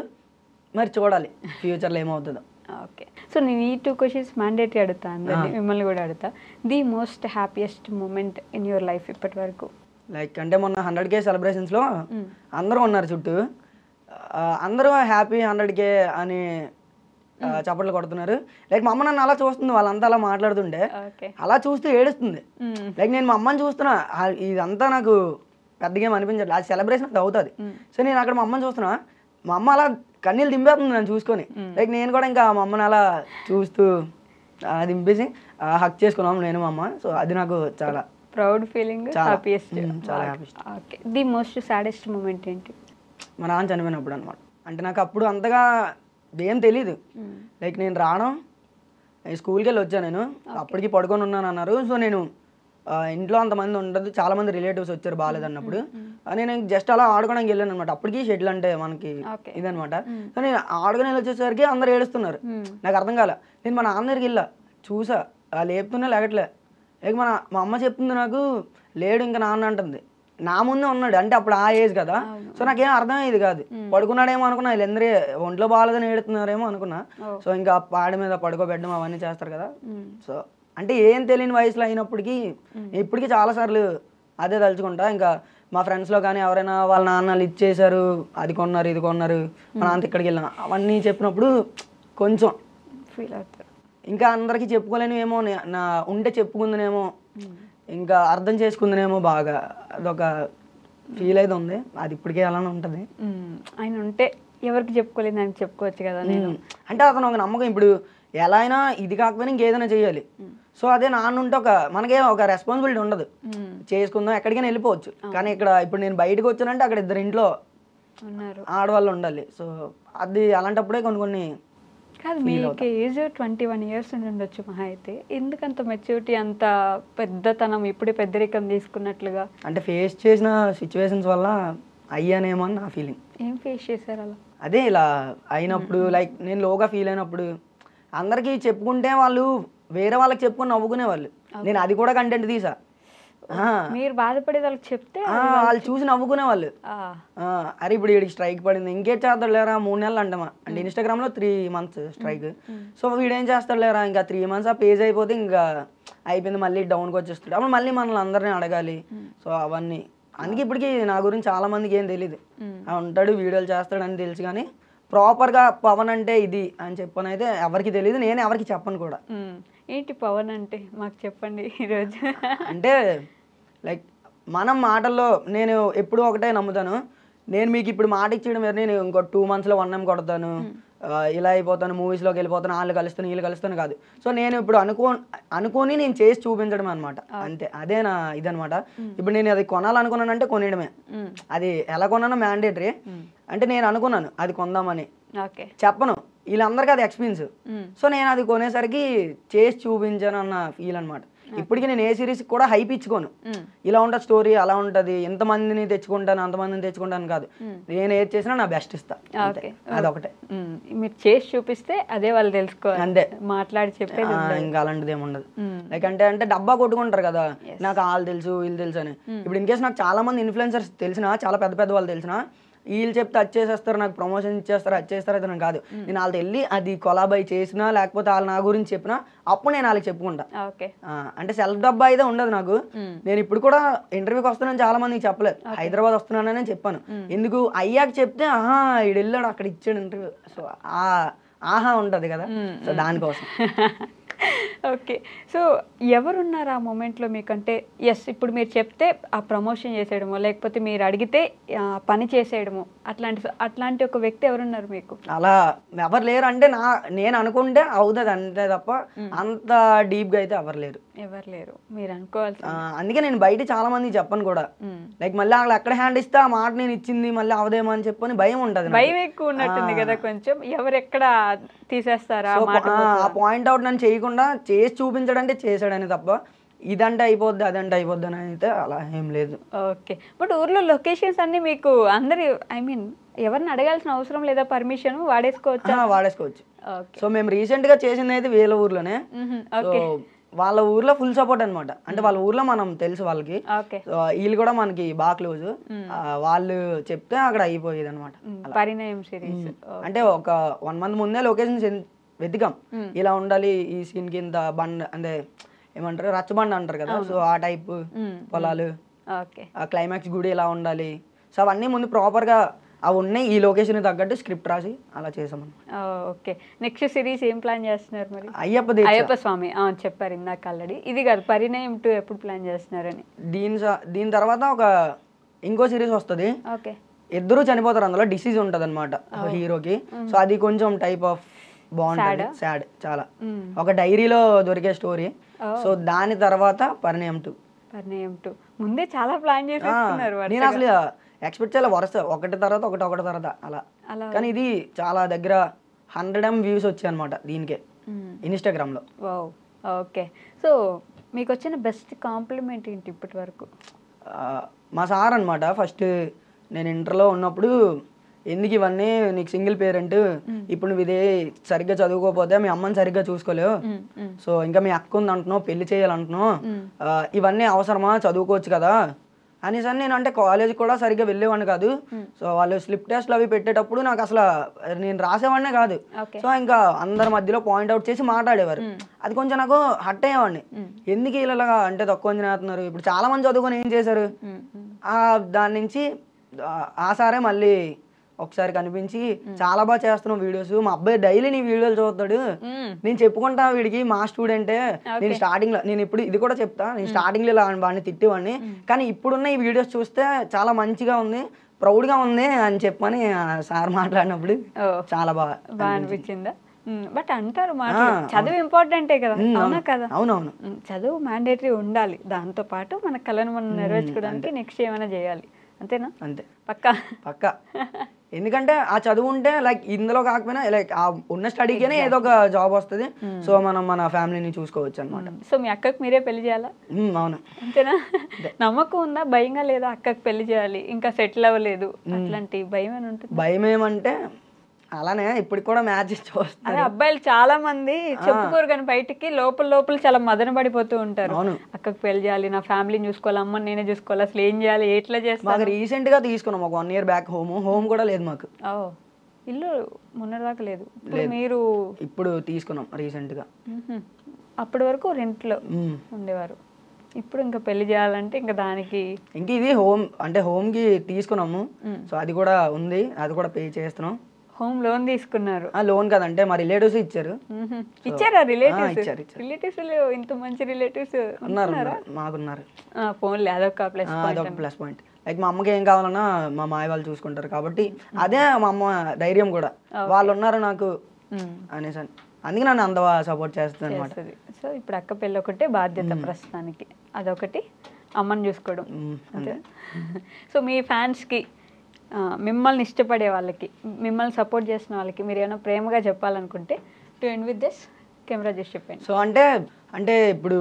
మరి చూడాలి ఫ్యూచర్లో ఏమవుతుందో. ఓకే. సో నేను ఈ 2 క్వశ్చన్స్ మ్యాండేటరీ అడుగుతా, అందరినీ మిమ్మల్ని కూడా అడుగుతా. The most happiest moment in your life ఇప్పటి వరకు? లైక్ అంటే మొన్న 100K సెలబ్రేషన్స్లో అందరూ ఉన్నారు చుట్టూ, అందరూ హ్యాపీ 100K అని చప్పట్లు కొడుతున్నారు. లైక్ మా అమ్మ నన్ను అలా చూస్తుంది, వాళ్ళంతా అలా మాట్లాడుతుంటే అలా చూస్తూ ఏడుస్తుంది. లైక్ నేను మా అమ్మని చూస్తున్నా, ఇదంతా నాకు పెద్దగా ఏం అనిపించట్లేదు, అది సెలబ్రేషన్ అది అవుతుంది. సో నేను అక్కడ మా అమ్మని చూస్తున్నా, మా అమ్మ అలా కన్నీళ్ళు దింపేస్తుంది నన్ను చూసుకొని. లైక్ నేను కూడా ఇంకా మా అమ్మని అలా చూస్తూ దింపేసి హక్ చేసుకున్నాము నేను మా అమ్మ. సో అది నాకు చాలా ప్రౌడ్ ఫీలింగ్, హ్యాపీయెస్ట్. చాలా happiest. Okay. The most saddest moment ఏంటి? మా నాన్న చనిపోయినప్పుడు అనమాట. అంటే నాకు అప్పుడు అంతగా ఏం తెలీదు, లైక్ నేను రాను స్కూల్కి వెళ్ళి వచ్చాను, నేను అప్పటికి పడుకొని ఉన్నాను అన్నారు. సో నేను ఇంట్లో అంతమంది ఉండదు, చాలా మంది రిలేటివ్స్ వచ్చారు బాగాలేదన్నప్పుడు, నేను జస్ట్ అలా ఆడుకోవడానికి వెళ్ళాను అనమాట. అప్పటికి షెటిల్ అంటే మనకి ఇదనమాట. సో నేను ఆడుకొని వచ్చేసరికి అందరు ఏడుస్తున్నారు, నాకు అర్థం కాలే. నేను మా నాన్న దగ్గరికి వెళ్ళా, చూసా లేపుతున్నా లేకట్లే. లేక మా అమ్మ చెప్తుంది నాకు, లేడు ఇంకా నాన్న అంటుంది, నా ముందే ఉన్నాడు, అంటే అప్పుడు ఆ ఏజ్ కదా. సో నాకేం అర్థమయ్యేది కాదు, పడుకున్నాడేమో అనుకున్నా, వీళ్ళందరూ ఒంట్లో బాగాలేదని ఏడుతున్నారేమో అనుకున్నా. సో ఇంకా పాడి మీద పడుకోబెట్టడం అవన్నీ చేస్తారు కదా. సో అంటే ఏం తెలియని వయసులో అయినప్పటికీ ఇప్పటికీ చాలాసార్లు అదే తలుచుకుంటా. ఇంకా మా ఫ్రెండ్స్లో కానీ ఎవరైనా వాళ్ళ నాన్నలు ఇచ్చేసారు, అది కొన్నారు ఇది కొన్నారు, మా నాన్న ఇక్కడికి వెళ్ళిన అవన్నీ చెప్పినప్పుడు కొంచెం ఫీల్ అవుతారు. ఇంకా అందరికీ చెప్పుకోలేనివేమో, నా ఉంటే చెప్పుకుందనేమో, ఇంకా అర్థం చేసుకుందనేమో, బాగా అదొక ఫీల్ అయితే ఉంది. అది ఇప్పటికే అలానే ఉంటుంది. ఆయన ఉంటే ఎవరికి చెప్పుకోలేదు ఆయనకి చెప్పుకోవచ్చు కదా. నేను అంటే అతను ఒక నమ్మకం, ఇప్పుడు ఎలా అయినా ఇది కాకపోయినా ఇంకేదైనా చేయాలి. సో అదే నాన్న ఉంటే మనకే ఒక రెస్పాన్సిబిలిటీ ఉండదు, చేసుకుందాం ఎక్కడికైనా వెళ్ళిపోవచ్చు. కానీ ఇప్పుడు నేను బయటకు వచ్చానంటే అక్కడ ఇద్దరు ఇంట్లో ఆడవాళ్ళు ఉండాలి. సో అది అలాంటప్పుడే కొన్ని కాదు, మీకు ఏజ్ 21 years ఉండొచ్చు మహా అయితే, ఎందుకంత మెచ్యూరిటీ, అంత పెద్దతనం, ఇప్పుడే పెద్దరికం తీసుకున్నట్లుగా? అంటే ఫేస్ చేసిన సిచ్యువేషన్స్ వల్ల అయ్యానేమో అని నా ఫీలింగ్. ఏం ఫేస్ చేశారు అలా? అదే ఇలా అయినప్పుడు, లైక్ నేను లోగా ఫీల్ అయినప్పుడు అందరికీ చెప్పుకుంటే వాళ్ళు వేరే వాళ్ళకి చెప్పుకొని నవ్వుకునేవాళ్ళు, నేను అది కూడా కంటెంట్ తీసా. మీరు బాధపడేది వాళ్ళకి చెప్తే వాళ్ళు చూసి నవ్వుకునే వాళ్ళు. అరే ఇప్పుడు వీడికి స్ట్రైక్ పడింది, ఇంకేం చేస్తాడు లేరా 3 నెలలు అంటమా అంటే ఇన్స్టాగ్రామ్ లో 3 months స్ట్రైక్. సో వీడేం చేస్తాడు లేరా, ఇంకా 3 months ఆ పేజ్ అయిపోతే ఇంకా అయిపోయింది, మళ్ళీ డౌన్కి వచ్చేస్తాడు. అప్పుడు మళ్ళీ మనల్ని అందరినీ అడగాలి. సో అవన్నీ అందుకే ఇప్పటికి నా గురించి చాలా మందికి ఏం తెలియదు. ఉంటాడు వీడియోలు చేస్తాడు అని తెలుసు, కానీ ప్రాపర్గా పవన్ అంటే ఇది అని చెప్పనైతే ఎవరికి తెలియదు, నేను ఎవరికి చెప్పను కూడా. ఏంటి పవన్ అంటే మాకు చెప్పండి ఈరోజు. అంటే లైక్ మనం మాటల్లో నేను ఎప్పుడూ ఒకటే నమ్ముతాను, నేను మీకు ఇప్పుడు మాట ఇచ్చేయడం వేరే, నేను ఇంకో 2 monthsలో 1M కొడతాను, ఇలా అయిపోతాను, మూవీస్లోకి వెళ్ళిపోతాను, వాళ్ళు కలుస్తాను వీళ్ళు కలుస్తాను కాదు. సో నేను ఇప్పుడు అనుకోని నేను చేసి చూపించడం అనమాట, అంతే. అదే నా ఇదనమాట. ఇప్పుడు నేను అది కొనాలనుకున్నానంటే కొనేయడమే. అది ఎలా కొన్నానో మ్యాండేటరీ. అంటే నేను అనుకున్నాను అది కొందామని, చెప్పను, వీళ్ళందరికీ అది ఎక్స్పీరియన్స్. సో నేను అది కొనేసరికి చేసి చూపించాను అన్న ఫీల్ అనమాట. ఇప్పటికీ నేను ఏ సిరీస్ కూడా హైప్ ఇచ్చుకోను, ఇలా ఉంటుంది స్టోరీ అలా ఉంటుంది, ఎంతమందిని తెచ్చుకుంటాను అంతమందిని తెచ్చుకుంటాను కాదు, నేను ఏది చేసినా నా బెస్ట్ ఇస్తా, అదొకటే. మీరు చేసి చూపిస్తే అదే వాళ్ళు తెలుసుకోవాలి, అంతే. మాట్లాడి చెప్పేది ఇంకా అలాంటిది ఏముండదు. లైక్ అంటే డబ్బా కొట్టుకుంటారు కదా, నాకు వాళ్ళు తెలుసు వీళ్ళు తెలుసు అని. ఇప్పుడు ఇన్ కేసు నాకు చాలా మంది ఇన్ఫ్లుయెన్సర్స్ తెలిసిన, చాలా పెద్ద పెద్ద వాళ్ళు తెలిసిన, వీళ్ళు చెప్తే అది చేసేస్తారు, నాకు ప్రమోషన్ ఇచ్చేస్తారు, అది చేస్తారు, అది నాకు కాదు. నేను వాళ్ళతో వెళ్ళి అది కొలాబై చేసినా లేకపోతే వాళ్ళు నా గురించి చెప్పినా అప్పుడు నేను వాళ్ళకి చెప్పుకుంటా. అంటే సెల్ఫ్ డబ్బా అయితే ఉండదు నాకు. నేను ఇప్పుడు కూడా ఇంటర్వ్యూకి వస్తున్నాను చాలా మందికి చెప్పలేదు, హైదరాబాద్ వస్తున్నానని చెప్పాను. ఎందుకు అయ్యాక చెప్తే ఆహా ఈడు వెళ్ళాడు అక్కడ ఇచ్చాడు ఇంటర్వ్యూ, సో ఆహా ఉంటుంది కదా, సో దానికోసం. ఓకే. సో ఎవరున్నారు ఆ మూమెంట్లో మీకంటే ఎస్ ఇప్పుడు మీరు చెప్తే ఆ ప్రమోషన్ చేసేయడమో లేకపోతే మీరు అడిగితే పని చేసేయడమో అట్లాంటి ఒక వ్యక్తి ఎవరున్నారు మీకు? అలా ఎవరు లేరు. అంటే నేను అనుకుంటే అవుతుంది అంతే తప్ప అంత డీప్గా అయితే ఎవరు లేరు. మీరు అనుకోవాల్సి. అందుకే నేను బయట చాలా మందికి చెప్పను కూడా. లైక్ మళ్ళీ అక్కడ ఎక్కడ హ్యాండ్ ఇస్తే ఆ మాట నేను ఇచ్చింది మళ్ళీ అవదేమో అని చెప్పని భయం ఉంటుంది. భయం ఎక్కువ ఉన్నట్టుంది కదా కొంచెం, ఎవరు ఎక్కడ తీసేస్తారా ఆ పాయింట్ అవుట్ నన్ను చేయకుండా చేసి చూపించడంటే చేశాడని తప్ప ఇదంటే అయిపోద్ది అదంటే అయిపోద్ది అని అయితే అలా ఏం లేదు. ఓకే. బట్ ఊర్లో లొకేషన్స్ అన్ని మీకు అందరి ఎవరిని అడగాల్సిన అవసరం లేదా, పర్మిషన్ వాడేసుకోవచ్చు. సో మేము రీసెంట్ గా చేసింది అయితే వీళ్ళ ఊర్లోనే. వాళ్ళ ఊర్లో ఫుల్ సపోర్ట్ అనమాట. అంటే వాళ్ళ ఊర్లో మనం తెలుసు వాళ్ళకి, వీళ్ళు కూడా మనకి బాగా క్లోజ్. వాళ్ళు చెప్తే అక్కడ అయిపోయేది అనమాట. అంటే ఒక 1 month ముందే లొకేషన్స్ వెతికాం, ఇలా ఉండాలి ఈ సీన్ కి ఇంత బండ్ అంటే ఏమంటారు రచ్చబండ అంటారు కదా, సో ఆ టైప్ పొలాలు, ఆ క్లైమాక్స్ గుడి ఇలా ఉండాలి. సో అవన్నీ ముందు ప్రాపర్ గా అవి ఉన్నాయి, ఈ లొకేషన్ తగ్గట్టు స్క్రిప్ట్ రాసి అలా చేసాం. ఓకే. నెక్స్ట్ సిరీస్ ఏం ప్లాన్ చేస్తున్నారు మరి? అయ్యప్ప స్వామి చెప్పారు ఇందాక ఆల్రెడీ. ఇది కాదు పరిణయం 2 ఎప్పుడు ప్లాన్ చేస్తున్నారని? దీని తర్వాత ఒక ఇంకో సిరీస్ వస్తుంది. ఇద్దరు చనిపోతారు, అందులో డిసీజ్ ఉంటది అనమాట హీరోకి. సో అది కొంచెం టైప్ ఆఫ్ బాగుంటుంది, సాడ్ చాలా, ఒక డైరీలో దొరికే స్టోరీ. సో దాని తర్వాత పరిణయం 2 ముందే చాలా ప్లాన్ చేసేస్తున్నారు. నేను అసలు ఎక్స్పెక్ట్ చేయాలి వరుస ఒకటి తర్వాత ఒకటి తర్వాత అలా, కానీ ఇది చాలా దగ్గర 100M వ్యూస్ వచ్చాయి అనమాట దీనికే ఇన్స్టాగ్రామ్ లో. ఓకే. సో మీకు వచ్చిన బెస్ట్ కాంప్లిమెంట్ ఏంటి ఇప్పటి వరకు? మా సార్ అనమాట. ఫస్ట్ నేను ఇంటర్లో ఉన్నప్పుడు, ఎందుకు ఇవన్నీ నీకు సింగిల్ పేరెంట్, ఇప్పుడు నువ్వు ఇదే సరిగ్గా చదువుకోకపోతే మీ అమ్మని సరిగ్గా చూసుకోలేవు, సో ఇంకా మీ అక్క ఉంది అంటున్నావు, పెళ్లి చేయాలంటున్నావు, ఇవన్నీ అవసరమా, చదువుకోవచ్చు కదా అనేసి అని. నేను అంటే కాలేజ్ కూడా సరిగ్గా వెళ్ళేవాడిని కాదు. సో వాళ్ళు స్లిప్ టెస్ట్లు అవి పెట్టేటప్పుడు నాకు అసలు నేను రాసేవాడినే కాదు. సో ఇంకా అందరి మధ్యలో పాయింట్ అవుట్ చేసి మాట్లాడేవారు, అది కొంచెం నాకు హట్ అయ్యేవాడిని. ఎందుకు ఇలా అంటే తక్కువ అంచనా, ఇప్పుడు చాలా మంది చదువుకొని ఏం చేశారు. దాని నుంచి ఆ సారే మళ్ళీ ఒకసారి కనిపించి చాలా బాగా చేస్తున్నావు వీడియోస్, మా అబ్బాయి డైలీ నీ వీడియోలు చూస్తాడు, నేను చెప్పుకుంటా వీడికి మా స్టూడెంటే, నేను స్టార్టింగ్ లో నేను ఇప్పుడు ఇది కూడా చెప్తా, నేను స్టార్టింగ్ లో ఇలా వాడిని తిట్టేవాడిని, కానీ ఇప్పుడున్న ఈ వీడియోస్ చూస్తే చాలా మంచిగా ఉంది, ప్రౌడ్ గా ఉంది అని చెప్పని సార్ మాట్లాడినప్పుడు చాలా బాగా అనిపించిందా? బట్ అంటారు చదువు ఇంపార్టెంటే కదా, అవునా కదా? అవునవును, చదువు మ్యాండేటరీ ఉండాలి, దాంతో పాటు మన కళను మనం నెరవేర్చుకోవడానికి నెక్స్ట్ ఏమైనా చేయాలి, అంతేనా? అంతే, పక్కా. ఎందుకంటే ఆ చదువు ఉంటే లైక్ ఇందులో కాకపోయినా లైక్ ఆ ఉన్న స్టడీకేనే ఏదో ఒక జాబ్ వస్తుంది, సో మనం మన ఫ్యామిలీని చూసుకోవచ్చు అనమాట. సో మీ అక్కకి మీరే పెళ్లి చేయాలా? అవును. అంతేనా? నమ్మకం ఉందా, భయంగా లేదా? అక్కకి పెళ్లి చేయాలి ఇంకా సెటిల్ అవ్వలేదు, అట్లాంటి భయం అని ఉంటుంది? భయం ఏమంటే అలానే ఇప్పుడు కూడా మ్యాచ్ అదే చూస్తారు. అబ్బాయిలు చాలా మంది చెప్పుకోరు కానీ బయటికి లోపల చాలా మదన పడిపోతూ ఉంటారు. అవును. అక్కకి పెళ్లి చేయాలి, నా ఫ్యామిలీని చూసుకోవాలి, అమ్మని నేనే చూసుకోవాలి, అసలు ఏం చేయాలి, ఎట్లా చేస్తాను. మాకు రీసెంట్ గా తీసుకున్నాం ఒక 1 year బ్యాక్ హోమ్ కూడా లేదు మాకు. ఇల్లు మొన్నటిదాకా లేదు. మీరు ఇప్పుడు తీసుకున్నాం రీసెంట్ గా. అప్పటి వరకు రెంట్లో ఉండేవారు. ఇప్పుడు ఇంకా పెళ్లి చేయాలంటే ఇంకా దానికి ఇంక ఇది హోమ్ కి తీసుకున్నాము. సో అది కూడా ఉంది, అది కూడా పే చేస్తున్నాం. హోమ్ లోన్ తీసుకున్నారు? లోన్ కదంటే మా రిలేటివ్స్ ఇచ్చారు. ఇచ్చారా రిలేటివ్స్? ఇంత మంచి రిలేటివ్స్ ఉన్నారు మాకున్నారు. ఫోన్లే అదొక ప్లస్ పాయింట్. లైక్ మా అమ్మకి ఏం కావాలన్నా మా మాయ వాళ్ళు చూసుకుంటారు కాబట్టి అదే మా అమ్మ ధైర్యం కూడా, వాళ్ళు ఉన్నారు నాకు అనేసి. అందుకే నన్ను అంత సపోర్ట్ చేస్తుంది అనమాట. సో ఇప్పుడు అక్క పెళ్ళి ఒకటే బాధ్యత ప్రస్తుతానికి, అదొకటి అమ్మని చూసుకోవడం అంతే. సో మీ ఫ్యాన్స్కి, మిమ్మల్ని ఇష్టపడే వాళ్ళకి, మిమ్మల్ని సపోర్ట్ చేసిన వాళ్ళకి మీరు ఏమైనా ప్రేమగా చెప్పాలనుకుంటే to end with this camera చేసి చెప్పండి. సో అంటే ఇప్పుడు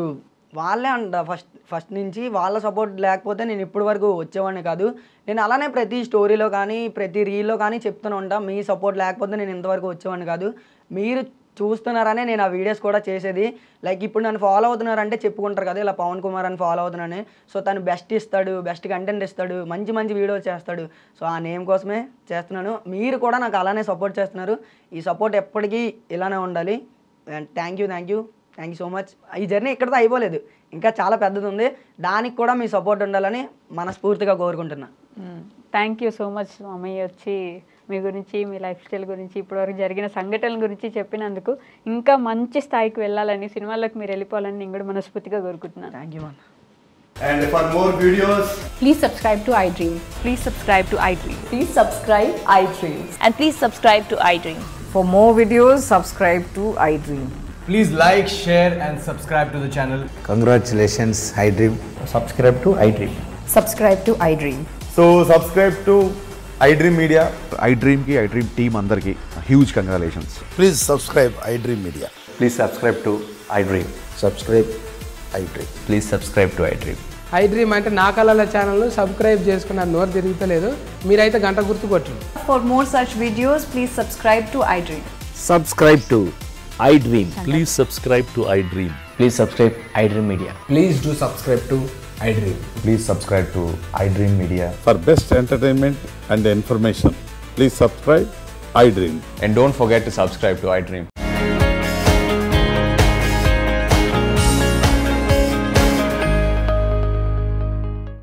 వాళ్ళే అంట ఫస్ట్ నుంచి వాళ్ళ సపోర్ట్ లేకపోతే నేను ఇప్పటి వరకు వచ్చేవాడిని కాదు. నేను అలానే ప్రతి స్టోరీలో కానీ ప్రతి రీల్లో కానీ చెప్తూనే ఉంటా, మీ సపోర్ట్ లేకపోతే నేను ఇంతవరకు వచ్చేవాడిని కాదు. మీరు చూస్తున్నారనే నేను ఆ వీడియోస్ కూడా చేసేది. లైక్ ఇప్పుడు నన్ను ఫాలో అవుతున్నారంటే చెప్పుకుంటారు కదా ఇలా పవన్ కుమార్ అని ఫాలో అవుతున్నానని. సో తను బెస్ట్ ఇస్తాడు, బెస్ట్ కంటెంట్ ఇస్తాడు, మంచి వీడియోస్ చేస్తాడు. సో ఆ నేమ్ కోసమే చేస్తున్నాను. మీరు కూడా నాకు అలానే సపోర్ట్ చేస్తున్నారు. ఈ సపోర్ట్ ఎప్పటికీ ఇలానే ఉండాలి. And thank you so much. ఈ జర్నీ ఇక్కడితో అయిపోలేదు, ఇంకా చాలా పెద్దది ఉంది. దానికి కూడా మీ సపోర్ట్ ఉండాలని మనస్ఫూర్తిగా కోరుకుంటున్నా. థ్యాంక్ యూ సో మచ్ అమ్మయ్య వచ్చి మీ గురించి, మీ లైఫ్ స్టైల్ గురించి, ఇప్పటివరకు జరిగిన సంఘటనల గురించి చెప్పినందుకు. ఇంకా మంచి స్థాయికి వెళ్ళాలని, సినిమాల్లోకి మీరు వెళ్ళిపోవాలని నేను కూడా మనస్ఫూర్తిగా కోరుకుంటున్నాను. Thank you. And for more videos, please subscribe to iDream. Please subscribe to iDream. Please subscribe iDream. And please subscribe to iDream. For more videos, subscribe to iDream. Please like, share and subscribe to the channel. Congratulations, iDream. Subscribe to iDream. Subscribe to iDream. so subscribe to iDream Media. iDream team andarki huge congratulations. Please subscribe iDream Media. Please subscribe to iDream. Subscribe iDream. Please subscribe to iDream. iDream అంటే నా కళల ఛానల్ను subscribe చేసుకున్న నోరు తిరుగుతలేదు, మీరైతే గంట గుర్తు కొట్టండి. For more such videos, please subscribe to iDream. Subscribe to iDream. Please subscribe to iDream. Please subscribe iDream Media. Please do subscribe to iDream. Please subscribe to iDream Media. For best entertainment and information, please subscribe iDream. And don't forget to subscribe to iDream.